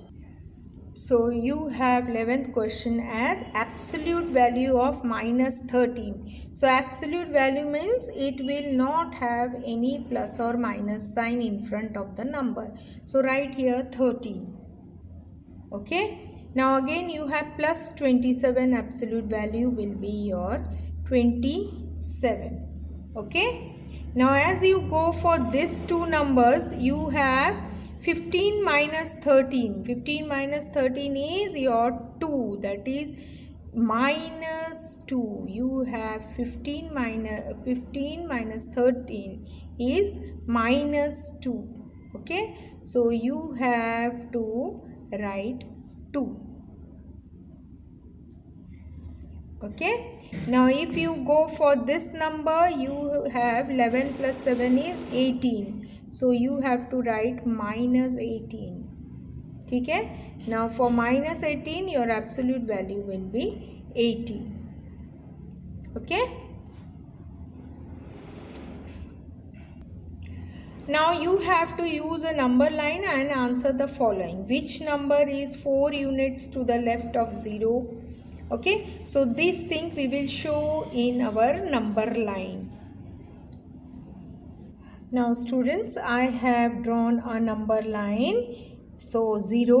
So you have 11th question as absolute value of -13. So absolute value means it will not have any plus or minus sign in front of the number. So write here 13. Okay. Now again you have plus 27, absolute value will be your 27. Okay. Now as you go for these 2 numbers you have 15 minus 13. 15 minus 13 is your 2, that is minus 2. You have 15 minus 13 is minus 2. Okay. So you have to write 2. Okay. Now if you go for this number you have 11 plus 7 is 18. So you have to write -18. ठीक है. Now for -18 your absolute value will be 18. Okay. Now you have to use a number line and answer the following. Which number is 4 units to the left of 0? Okay. So this thing we will show in our number line. Now students, I have drawn a number line. So 0,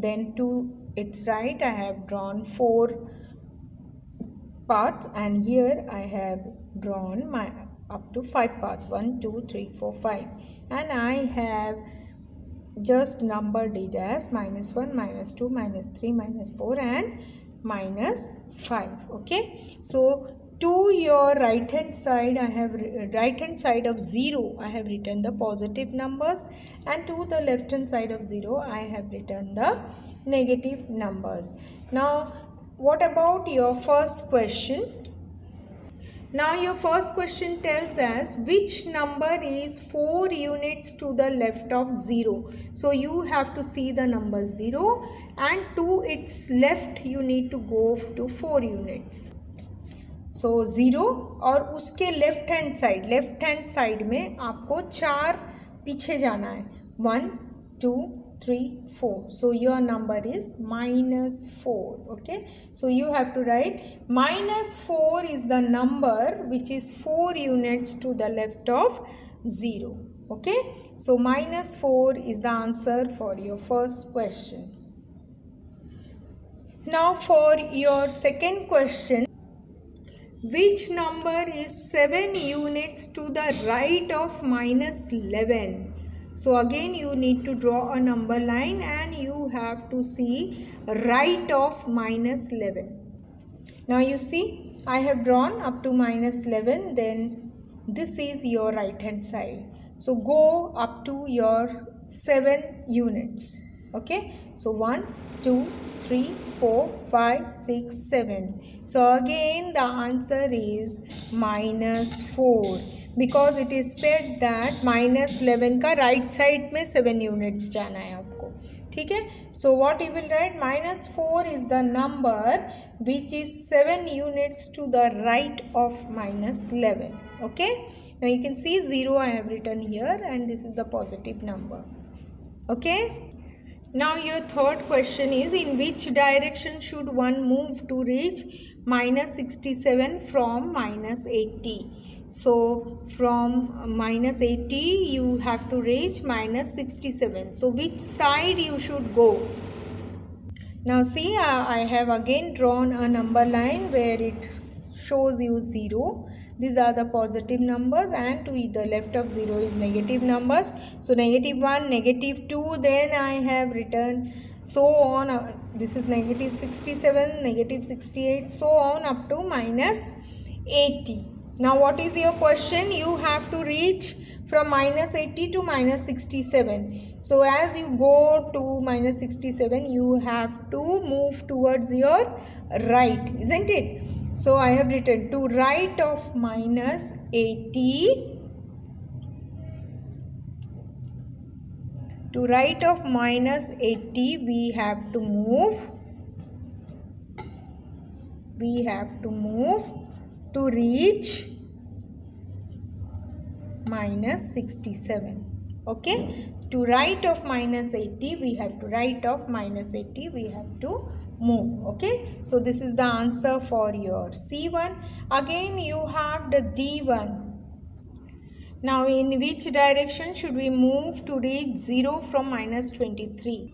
then 2, it's right, I have drawn 4 paths, and here I have drawn my up to 5 paths, 1 2 3 4 5, and I have just numbered it as -1, -2, -3, -4 and -5. Okay, so to your right hand side, I have right hand side of 0 I have written the positive numbers, and to the left hand side of 0 I have written the negative numbers. Now what about your first question? Now your first question tells us which number is 4 units to the left of 0. So you have to see the number 0, and to its left you need to go to 4 units. So 0 और उसके left hand side में आपको 4 पीछे जाना है, 1 2 3 4. So your number is -4. Okay, so you have to write -4 is the number which is 4 units to the left of 0. Okay, so -4 is the answer for your first question. Now for your second question, which number is 7 units to the right of -11? So again you need to draw a number line and you have to see right of -11. Now you see I have drawn up to -11, then this is your right hand side. So go up to your 7 units. Okay, so 1 2 3 4 5 6 7. So again the answer is -4, because it is said that -11 का right side में 7 units जाना है आपको. ठीक है, so what you will write, -4 is the number which is 7 units to the right of -11. Okay, now you can see 0 I have written here, and this is the positive number. Okay, now your third question is, in which direction should one move to reach -67 from -80? So from -80 you have to reach -67. So which side you should go? Now see, I have again drawn a number line where it shows you 0. These are the positive numbers, and to the left of 0 is negative numbers. So -1, -2, then I have written so on. This is -67, -68, so on up to -80. Now what is your question? You have to reach from -80 to -67. So as you go to -67, you have to move towards your right, isn't it? So I have written to right of -80, to right of -80 we have to move to reach -67. Okay, to right of -80 we have to move. Okay, so this is the answer for your C1. Again you have the D1. Now in which direction should we move to reach 0 from -23?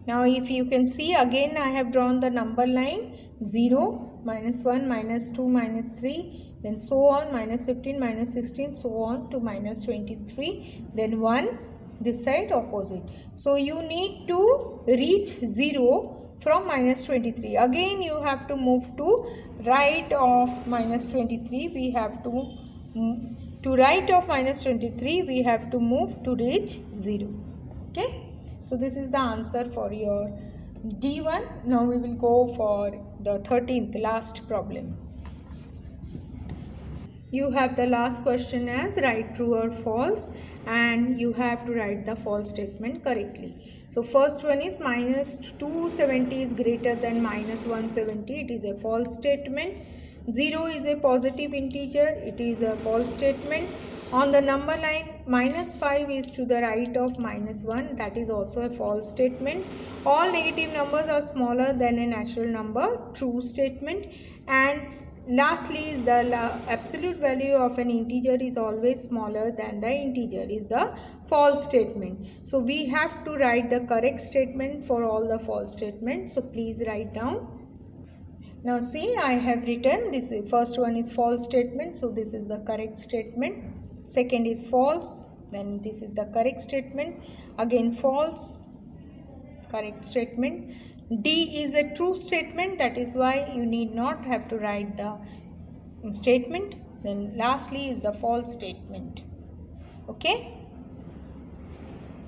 Now if you can see, again I have drawn the number line 0, -1, -2, -3, then so on, -15, -16, so on to -23, then 1 this side opposite. So you need to reach 0 from -23. Again you have to move to right of -23. We have to right of -23 we have to move to reach 0. Okay, so this is the answer for your D1. Now we will go for the 13th last problem. You have the last question as write true or false, and you have to write the false statement correctly. So first one is -270 is greater than -170. It is a false statement. 0 is a positive integer. It is a false statement. On the number line, -5 is to the right of -1. That is also a false statement. All negative numbers are smaller than a natural number. True statement. And lastly is the absolute value of an integer is always smaller than the integer is the false statement. So we have to write the correct statement for all the false statements. So please write down. Now see, I have written this. First one is false statement, so this is the correct statement. Second is false, then this is the correct statement. Again false, correct statement. D is a true statement, that is why you need not have to write the statement. Then lastly is the false statement. Okay,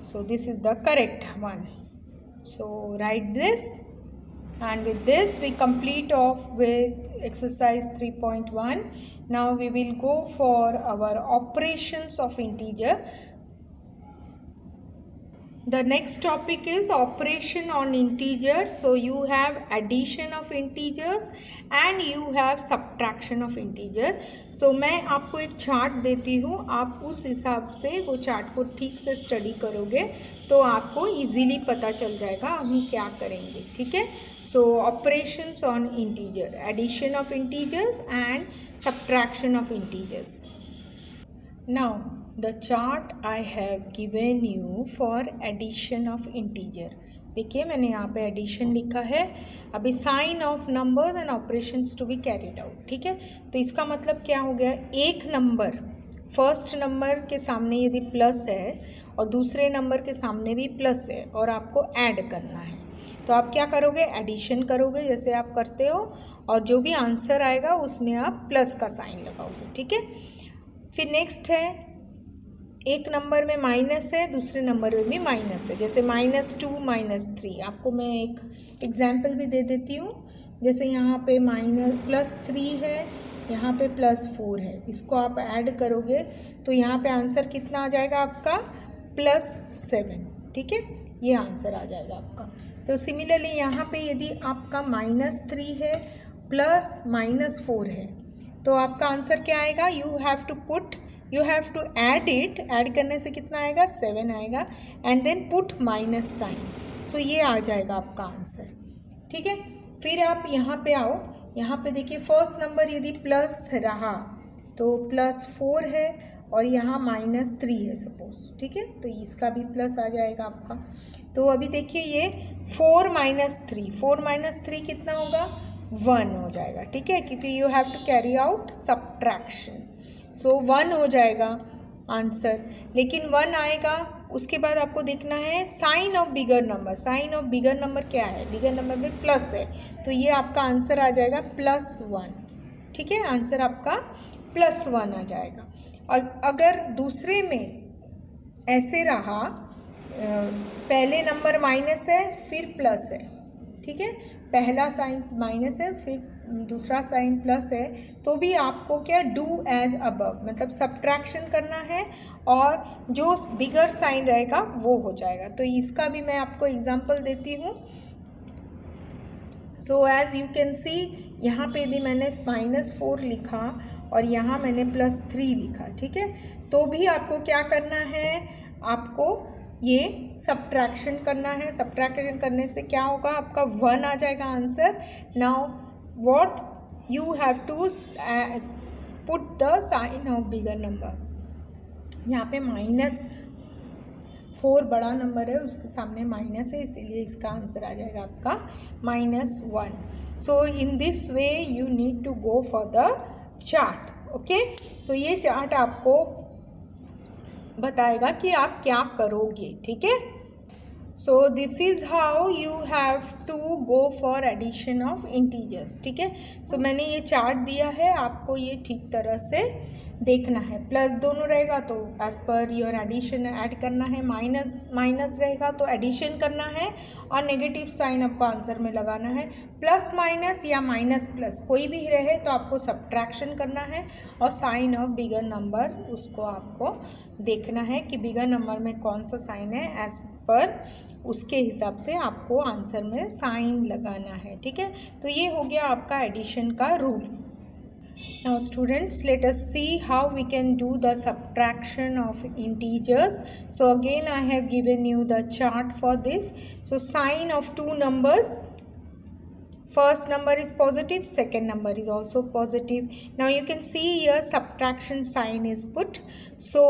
so this is the correct one. So write this. And with this we complete off with exercise 3.1. Now we will go for our operations of integer. The next topic is operation on integers. So you have addition of integers and you have subtraction of integer. So मैं आपको एक chart देती हूँ, आप उस हिसाब से वो चार्ट को ठीक से स्टडी करोगे तो आपको इजीली पता चल जाएगा हम क्या करेंगे. ठीक है. So operations on integer, addition of integers and subtraction of integers. Now the chart I have given you for addition of integer. देखिए मैंने यहाँ पे addition लिखा है. अभी sign of numbers and operations to be carried out. ठीक है. तो इसका मतलब क्या हो गया, एक नंबर फर्स्ट नंबर के सामने यदि प्लस है और दूसरे नंबर के सामने भी प्लस है और आपको ऐड करना है तो आप क्या करोगे, एडिशन करोगे जैसे आप करते हो और जो भी आंसर आएगा उसमें आप प्लस का साइन लगाओगे. ठीक है. फिर नेक्स्ट है, एक नंबर में माइनस है दूसरे नंबर में भी माइनस है, जैसे -2 -3. आपको मैं एक एग्जाम्पल भी दे देती हूँ. जैसे यहाँ पे +3 है, यहाँ पे +4 है, इसको आप ऐड करोगे तो यहाँ पे आंसर कितना आ जाएगा आपका, +7. ठीक है, ये आंसर आ जाएगा आपका. तो सिमिलरली यहाँ पे यदि आपका -3 है प्लस -4 है तो आपका आंसर क्या आएगा, you have to add it. Add करने से कितना आएगा, 7 आएगा. And then put minus sign. So ये आ जाएगा आपका आंसर. ठीक है. फिर आप यहाँ पे आओ, यहाँ पे देखिए फर्स्ट नंबर यदि प्लस रहा तो +4 है और यहाँ -3 है सपोज. ठीक है, तो इसका भी प्लस आ जाएगा आपका. तो अभी देखिए ये 4 - 3 कितना होगा, 1 हो जाएगा. ठीक है, क्योंकि you have to carry out subtraction. So 1 हो जाएगा आंसर. लेकिन 1 आएगा उसके बाद आपको देखना है sign of bigger number. Sign of bigger number क्या है, बिगर नंबर में प्लस है तो ये आपका आंसर आ जाएगा +1. ठीक है, आंसर आपका +1 आ जाएगा. और अगर दूसरे में ऐसे रहा, पहले नंबर माइनस है फिर प्लस है. ठीक है, पहला साइन माइनस है फिर दूसरा साइन प्लस है तो भी आपको क्या, डू एज अबव, मतलब सब्ट्रैक्शन करना है और जो बिगर साइन रहेगा वो हो जाएगा. तो इसका भी मैं आपको एग्जांपल देती हूँ. So as you can see, यहाँ पे यदि मैंने -4 लिखा और यहाँ मैंने +3 लिखा. ठीक है, तो भी आपको क्या करना है, आपको ये सब्ट्रैक्शन करना है. सब्ट्रैक्शन करने से क्या होगा, आपका 1 आ जाएगा answer. Now what you have to put the sign of bigger number. यहाँ पे -4 बड़ा नंबर है, उसके सामने माइनस है, इसीलिए इसका आंसर आ जाएगा आपका -1. So in this way you need to go for the chart. Okay, so ये चार्ट आपको बताएगा कि आप क्या करोगे. ठीक है. So this is how you have to go for addition of integers. ठीक है. So मैंने ये चार्ट दिया है, आपको ये ठीक तरह से देखना है. प्लस दोनों रहेगा तो as per your addition add करना है, माइनस रहेगा तो एडिशन करना है और नेगेटिव साइन आपको आंसर में लगाना है. प्लस माइनस या माइनस प्लस कोई भी रहे तो आपको सब्ट्रैक्शन करना है और साइन ऑफ बिगर नंबर उसको आपको देखना है कि बिगर नंबर में कौन सा साइन है, एज पर उसके हिसाब से आपको आंसर में साइन लगाना है. ठीक है, तो ये हो गया आपका एडिशन का rule. Now students, let us see how we can do the subtraction of integers. So again I have given you the chart for this. So sign of two numbers, first number is positive, second number is also positive. Now you can see here subtraction sign is put. So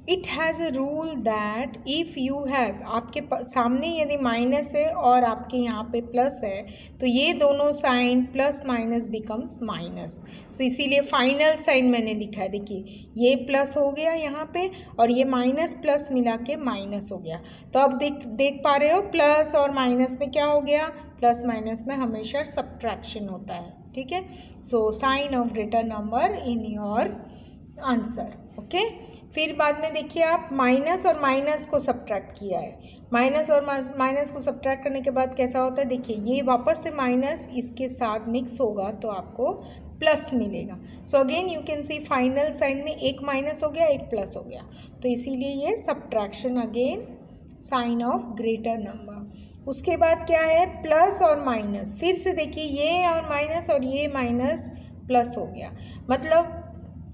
it has a rule that if you have, आपके सामने यदि minus है और आपके यहाँ पे plus है तो ये दोनों sign plus minus becomes minus. So इसीलिए फाइनल साइन मैंने लिखा है, देखिए ये प्लस हो गया यहाँ पे और ये माइनस प्लस मिला के माइनस हो गया। तो अब देख पा रहे हो प्लस और माइनस में क्या हो गया, प्लस माइनस में हमेशा सब्ट्रैक्शन होता है, ठीक है। So sine of greater number in your answer, okay. फिर बाद में देखिए आप माइनस और माइनस को सब्ट्रैक्ट किया है, माइनस और माइनस को सब्ट्रैक्ट करने के बाद कैसा होता है, देखिए ये वापस से माइनस इसके साथ मिक्स होगा तो आपको प्लस मिलेगा। So again you can see final sign में एक माइनस हो गया एक प्लस हो गया, तो इसीलिए ये subtraction again sine of greater number. उसके बाद क्या है, प्लस और माइनस, फिर से देखिए ये और ये माइनस प्लस हो गया, मतलब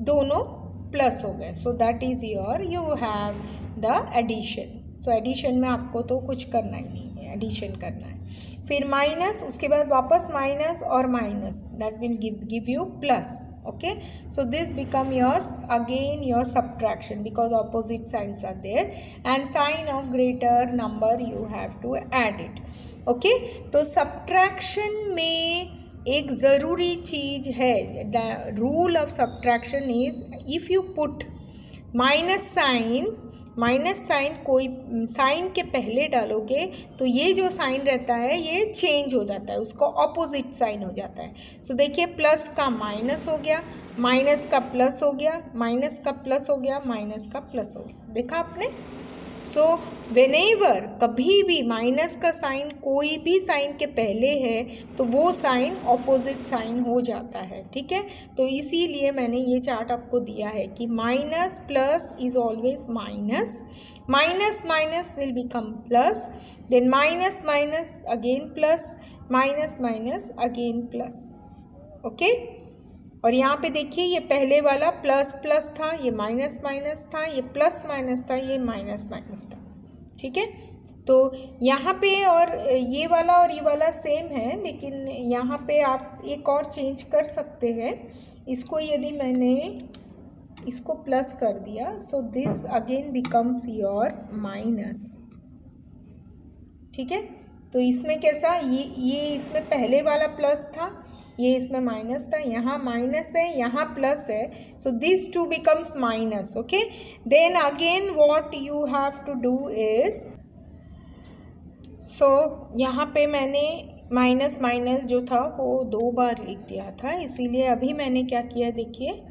दोनों प्लस हो गए। So that is your, you have the addition. So addition में आपको तो कुछ करना ही नहीं है, एडिशन करना है। फिर माइनस, उसके बाद वापस माइनस और minus, that will give you plus, okay. So this become yours again your subtraction because opposite signs are there and sign of greater number you have to add it, okay. तो subtraction में एक ज़रूरी चीज़ है, the rule of subtraction is if you put minus sign कोई sign के पहले डालोगे तो ये जो साइन रहता है ये चेंज हो जाता है, उसको ऑपोजिट साइन हो जाता है। सो देखिए प्लस का माइनस हो गया, माइनस का प्लस हो गया, माइनस का प्लस हो गया, माइनस का प्लस हो गया, देखा आपने। सो व्हेनेवर कभी भी माइनस का साइन कोई भी साइन के पहले है तो वो साइन ऑपोजिट साइन हो जाता है, ठीक है। तो इसीलिए मैंने ये चार्ट आपको दिया है कि minus plus is always minus, minus minus will become plus, then minus minus again plus, minus minus again plus, okay. और यहाँ पे देखिए ये पहले वाला प्लस प्लस था, ये माइनस माइनस था, ये प्लस माइनस था, ये माइनस माइनस था, ठीक है। तो यहाँ पे और ये वाला सेम है, लेकिन यहाँ पे आप एक और चेंज कर सकते हैं। इसको यदि मैंने इसको प्लस कर दिया so this again becomes your minus, ठीक है। तो इसमें कैसा, ये इसमें पहले वाला प्लस था, ये इसमें माइनस था, यहाँ माइनस है यहाँ प्लस है, so this two becomes minus, okay. Then again what you have to do is, so यहाँ पे मैंने माइनस माइनस जो था वो 2 बार लिख दिया था, इसीलिए अभी मैंने क्या किया, देखिए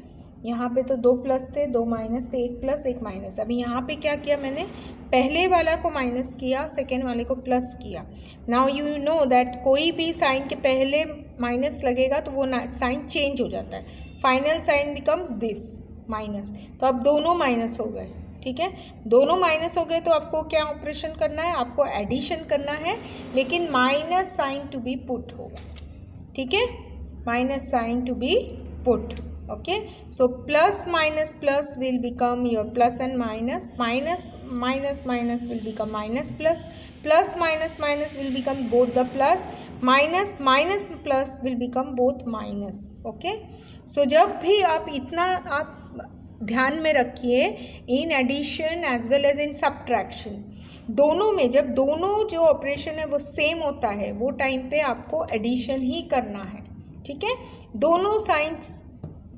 यहाँ पे तो 2 प्लस थे 2 माइनस थे, 1 प्लस 1 माइनस। अभी यहाँ पे क्या किया मैंने, पहले वाला को माइनस किया, सेकेंड वाले को प्लस किया। नाउ यू नो दैट कोई भी साइन के पहले माइनस लगेगा तो वो साइन चेंज हो जाता है, final sign becomes this minus. तो अब दोनों माइनस हो गए, ठीक है। दोनों माइनस हो गए तो आपको क्या ऑपरेशन करना है, आपको एडिशन करना है, लेकिन minus sign to be put होगा, ठीक है, minus sign to be put, okay. So plus minus plus will become your plus and minus, minus minus minus will become minus plus, plus minus minus will become both the plus, minus minus plus will become both minus, okay. So जब भी आप इतना आप ध्यान में रखिए, in addition as well as in subtraction, दोनों में जब दोनों जो ऑपरेशन है वो सेम होता है वो टाइम पे आपको एडिशन ही करना है, ठीक है। दोनों साइंस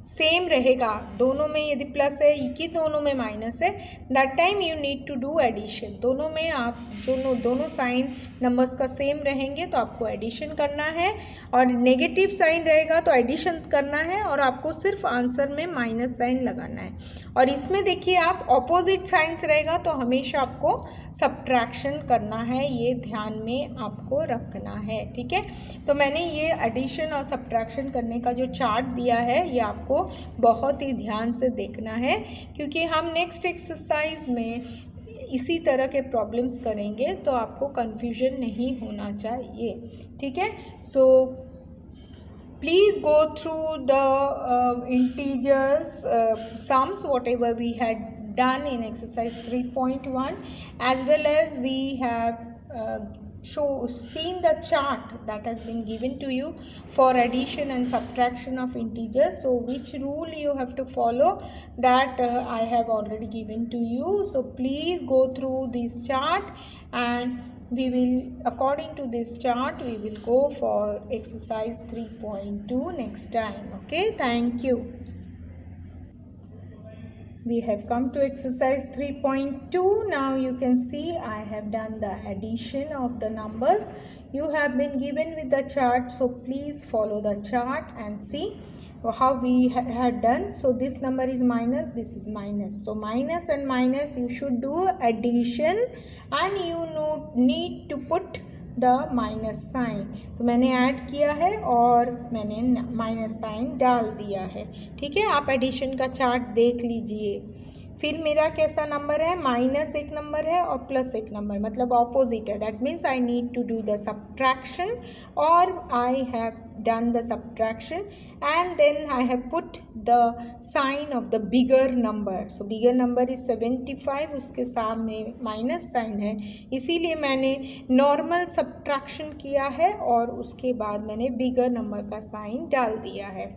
सेम रहेगा, दोनों में यदि प्लस है कि दोनों में माइनस है, that time you need to do addition. दोनों में आप दोनों साइन नंबर्स का सेम रहेंगे तो आपको एडिशन करना है, और नेगेटिव साइन रहेगा तो एडिशन करना है, और आपको सिर्फ आंसर में माइनस साइन लगाना है। और इसमें देखिए आप ऑपोजिट साइंस रहेगा तो हमेशा आपको सब्ट्रैक्शन करना है, ये ध्यान में आपको रखना है, ठीक है। तो मैंने ये एडिशन और सब्ट्रैक्शन करने का जो चार्ट दिया है ये आपको बहुत ही ध्यान से देखना है, क्योंकि हम नेक्स्ट एक्सरसाइज में इसी तरह के प्रॉब्लम्स करेंगे तो आपको कन्फ्यूजन नहीं होना चाहिए, ठीक है। सो please go through the integers sums whatever we had done in exercise 3.1, as well as we have seen the chart that has been given to you for addition and subtraction of integers. So which rule you have to follow, that I have already given to you. So please go through this chart, and we will, according to this chart, we will go for exercise 3.2 next time. Okay, thank you. We have come to exercise 3.2. Now you can see I have done the addition of the numbers. You have been given with the chart, so please follow the chart and see how we had done. So this number is minus, this is minus. So minus and minus, you should do addition, and you need to put the minus sign. तो मैंने add किया है और मैंने minus sign डाल दिया है. ठीक है, आप एडिशन का चार्ट देख लीजिए. फिर मेरा कैसा नंबर है, माइनस एक नंबर है और प्लस एक नंबर, मतलब ऑपोजिट है. That means I need to do the subtraction, और I have done the subtraction, and then I have put the sign of the bigger number. So bigger number is 75, उसके सामने minus sign है, इसीलिए मैंने normal subtraction किया है और उसके बाद मैंने बिगर नंबर का साइन डाल दिया है.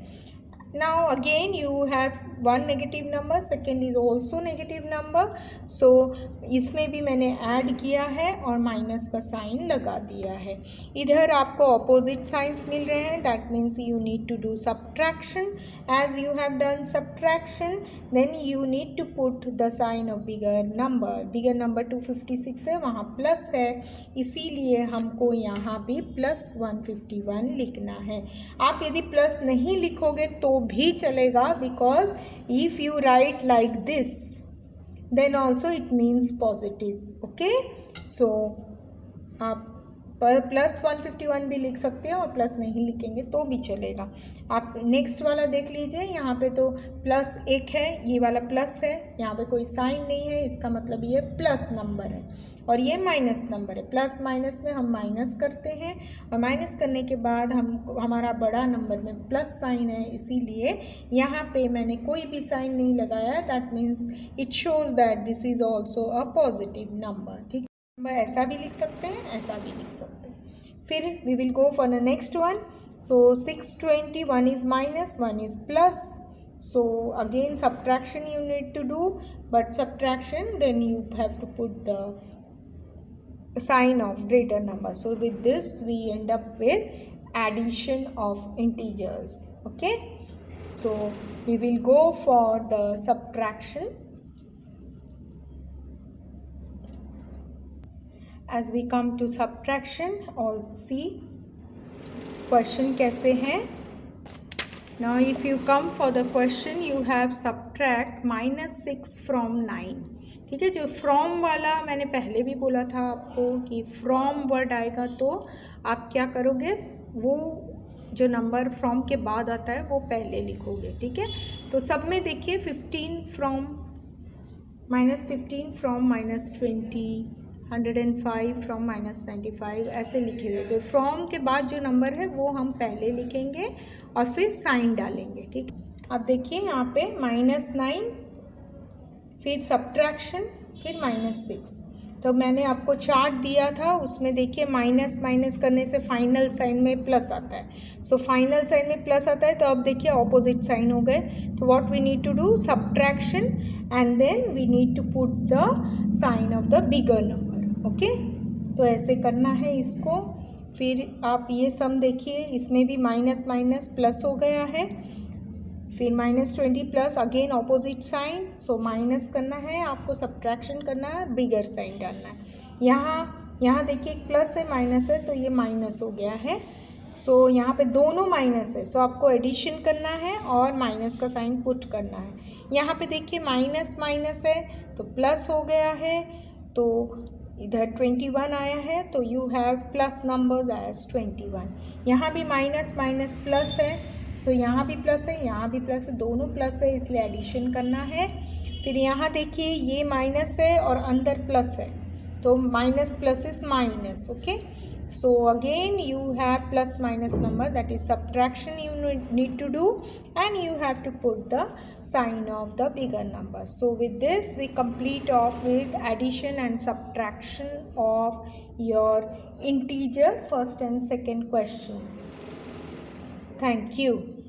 Now again you have one negative number, second is also negative number. So इसमें भी मैंने ऐड किया है और माइनस का साइन लगा दिया है. इधर आपको ऑपोजिट साइंस मिल रहे हैं. That means you need to do subtraction. As you have done subtraction, then you need to put the sign of bigger number. Bigger number 256 है, वहाँ प्लस है, इसीलिए हमको यहाँ भी प्लस 151 लिखना है. आप यदि प्लस नहीं लिखोगे तो भी चलेगा, because if you write like this then also it means positive. okay, so आप प्लस 151 भी लिख सकते हैं और प्लस नहीं लिखेंगे तो भी चलेगा. आप नेक्स्ट वाला देख लीजिए. यहाँ पे तो प्लस एक है, ये वाला प्लस है, यहाँ पे कोई साइन नहीं है, इसका मतलब ये प्लस नंबर है, और ये माइनस नंबर है. प्लस माइनस में हम माइनस करते हैं, और माइनस करने के बाद हमारा बड़ा नंबर में प्लस साइन है, इसीलिए यहाँ पे मैंने कोई भी साइन नहीं लगाया. That means it shows that this is also a positive number. ठीक, नंबर ऐसा भी लिख सकते हैं, ऐसा भी लिख सकते हैं. फिर we will go for the next one. So 620, 1 is minus, 1 is plus. So again subtraction you need to do, but subtraction then you have to put the sign of greater number. So with this we end up with addition of integers. Okay, so we will go for the subtraction. As we come to subtraction, all see question कैसे हैं. Now if you come for the question, you have subtract -6 from 9. ठीक है, जो from वाला मैंने पहले भी बोला था आपको कि from वर्ड आएगा तो आप क्या करोगे, वो जो नंबर from के बाद आता है वो पहले लिखोगे. ठीक है, तो सब में देखिए 15 from -15 from -20, 105 फ्रॉम -95 ऐसे लिखे हुए. तो फ्रॉम के बाद जो नंबर है वो हम पहले लिखेंगे और फिर साइन डालेंगे. ठीक, अब देखिए यहाँ पे -9, फिर सब्ट्रैक्शन, फिर -6. तो मैंने आपको चार्ट दिया था, उसमें देखिए माइनस माइनस करने से फाइनल साइन में प्लस आता है. सो फाइनल साइन में प्लस आता है, तो अब देखिए ऑपोजिट साइन हो गए. तो what we need to do, subtraction, and then we need to put the sign of the bigger number. Okay, तो ऐसे करना है इसको. फिर आप ये सम देखिए, इसमें भी माइनस माइनस प्लस हो गया है, फिर -20 plus, again opposite sign. So minus करना है आपको, सब्ट्रैक्शन करना है, बिगर साइन डालना है. यहाँ देखिए एक प्लस है माइनस है, तो ये माइनस हो गया है. सो यहाँ पे दोनों माइनस है, सो आपको एडिशन करना है और माइनस का साइन पुट करना है. यहाँ पे देखिए माइनस माइनस है तो प्लस हो गया है, तो इधर 21 आया है, तो you have plus numbers as 21. यहाँ भी माइनस माइनस प्लस है, सो यहाँ भी प्लस है, यहाँ भी प्लस है, दोनों प्लस है, इसलिए एडिशन करना है. फिर यहाँ देखिए ये माइनस है और अंदर प्लस है, तो minus plus is minus. Okay, So again you have plus minus number, that is subtraction you need to do, and you have to put the sign of the bigger number. So with this we complete off with addition and subtraction of your integer first and second question. Thank you.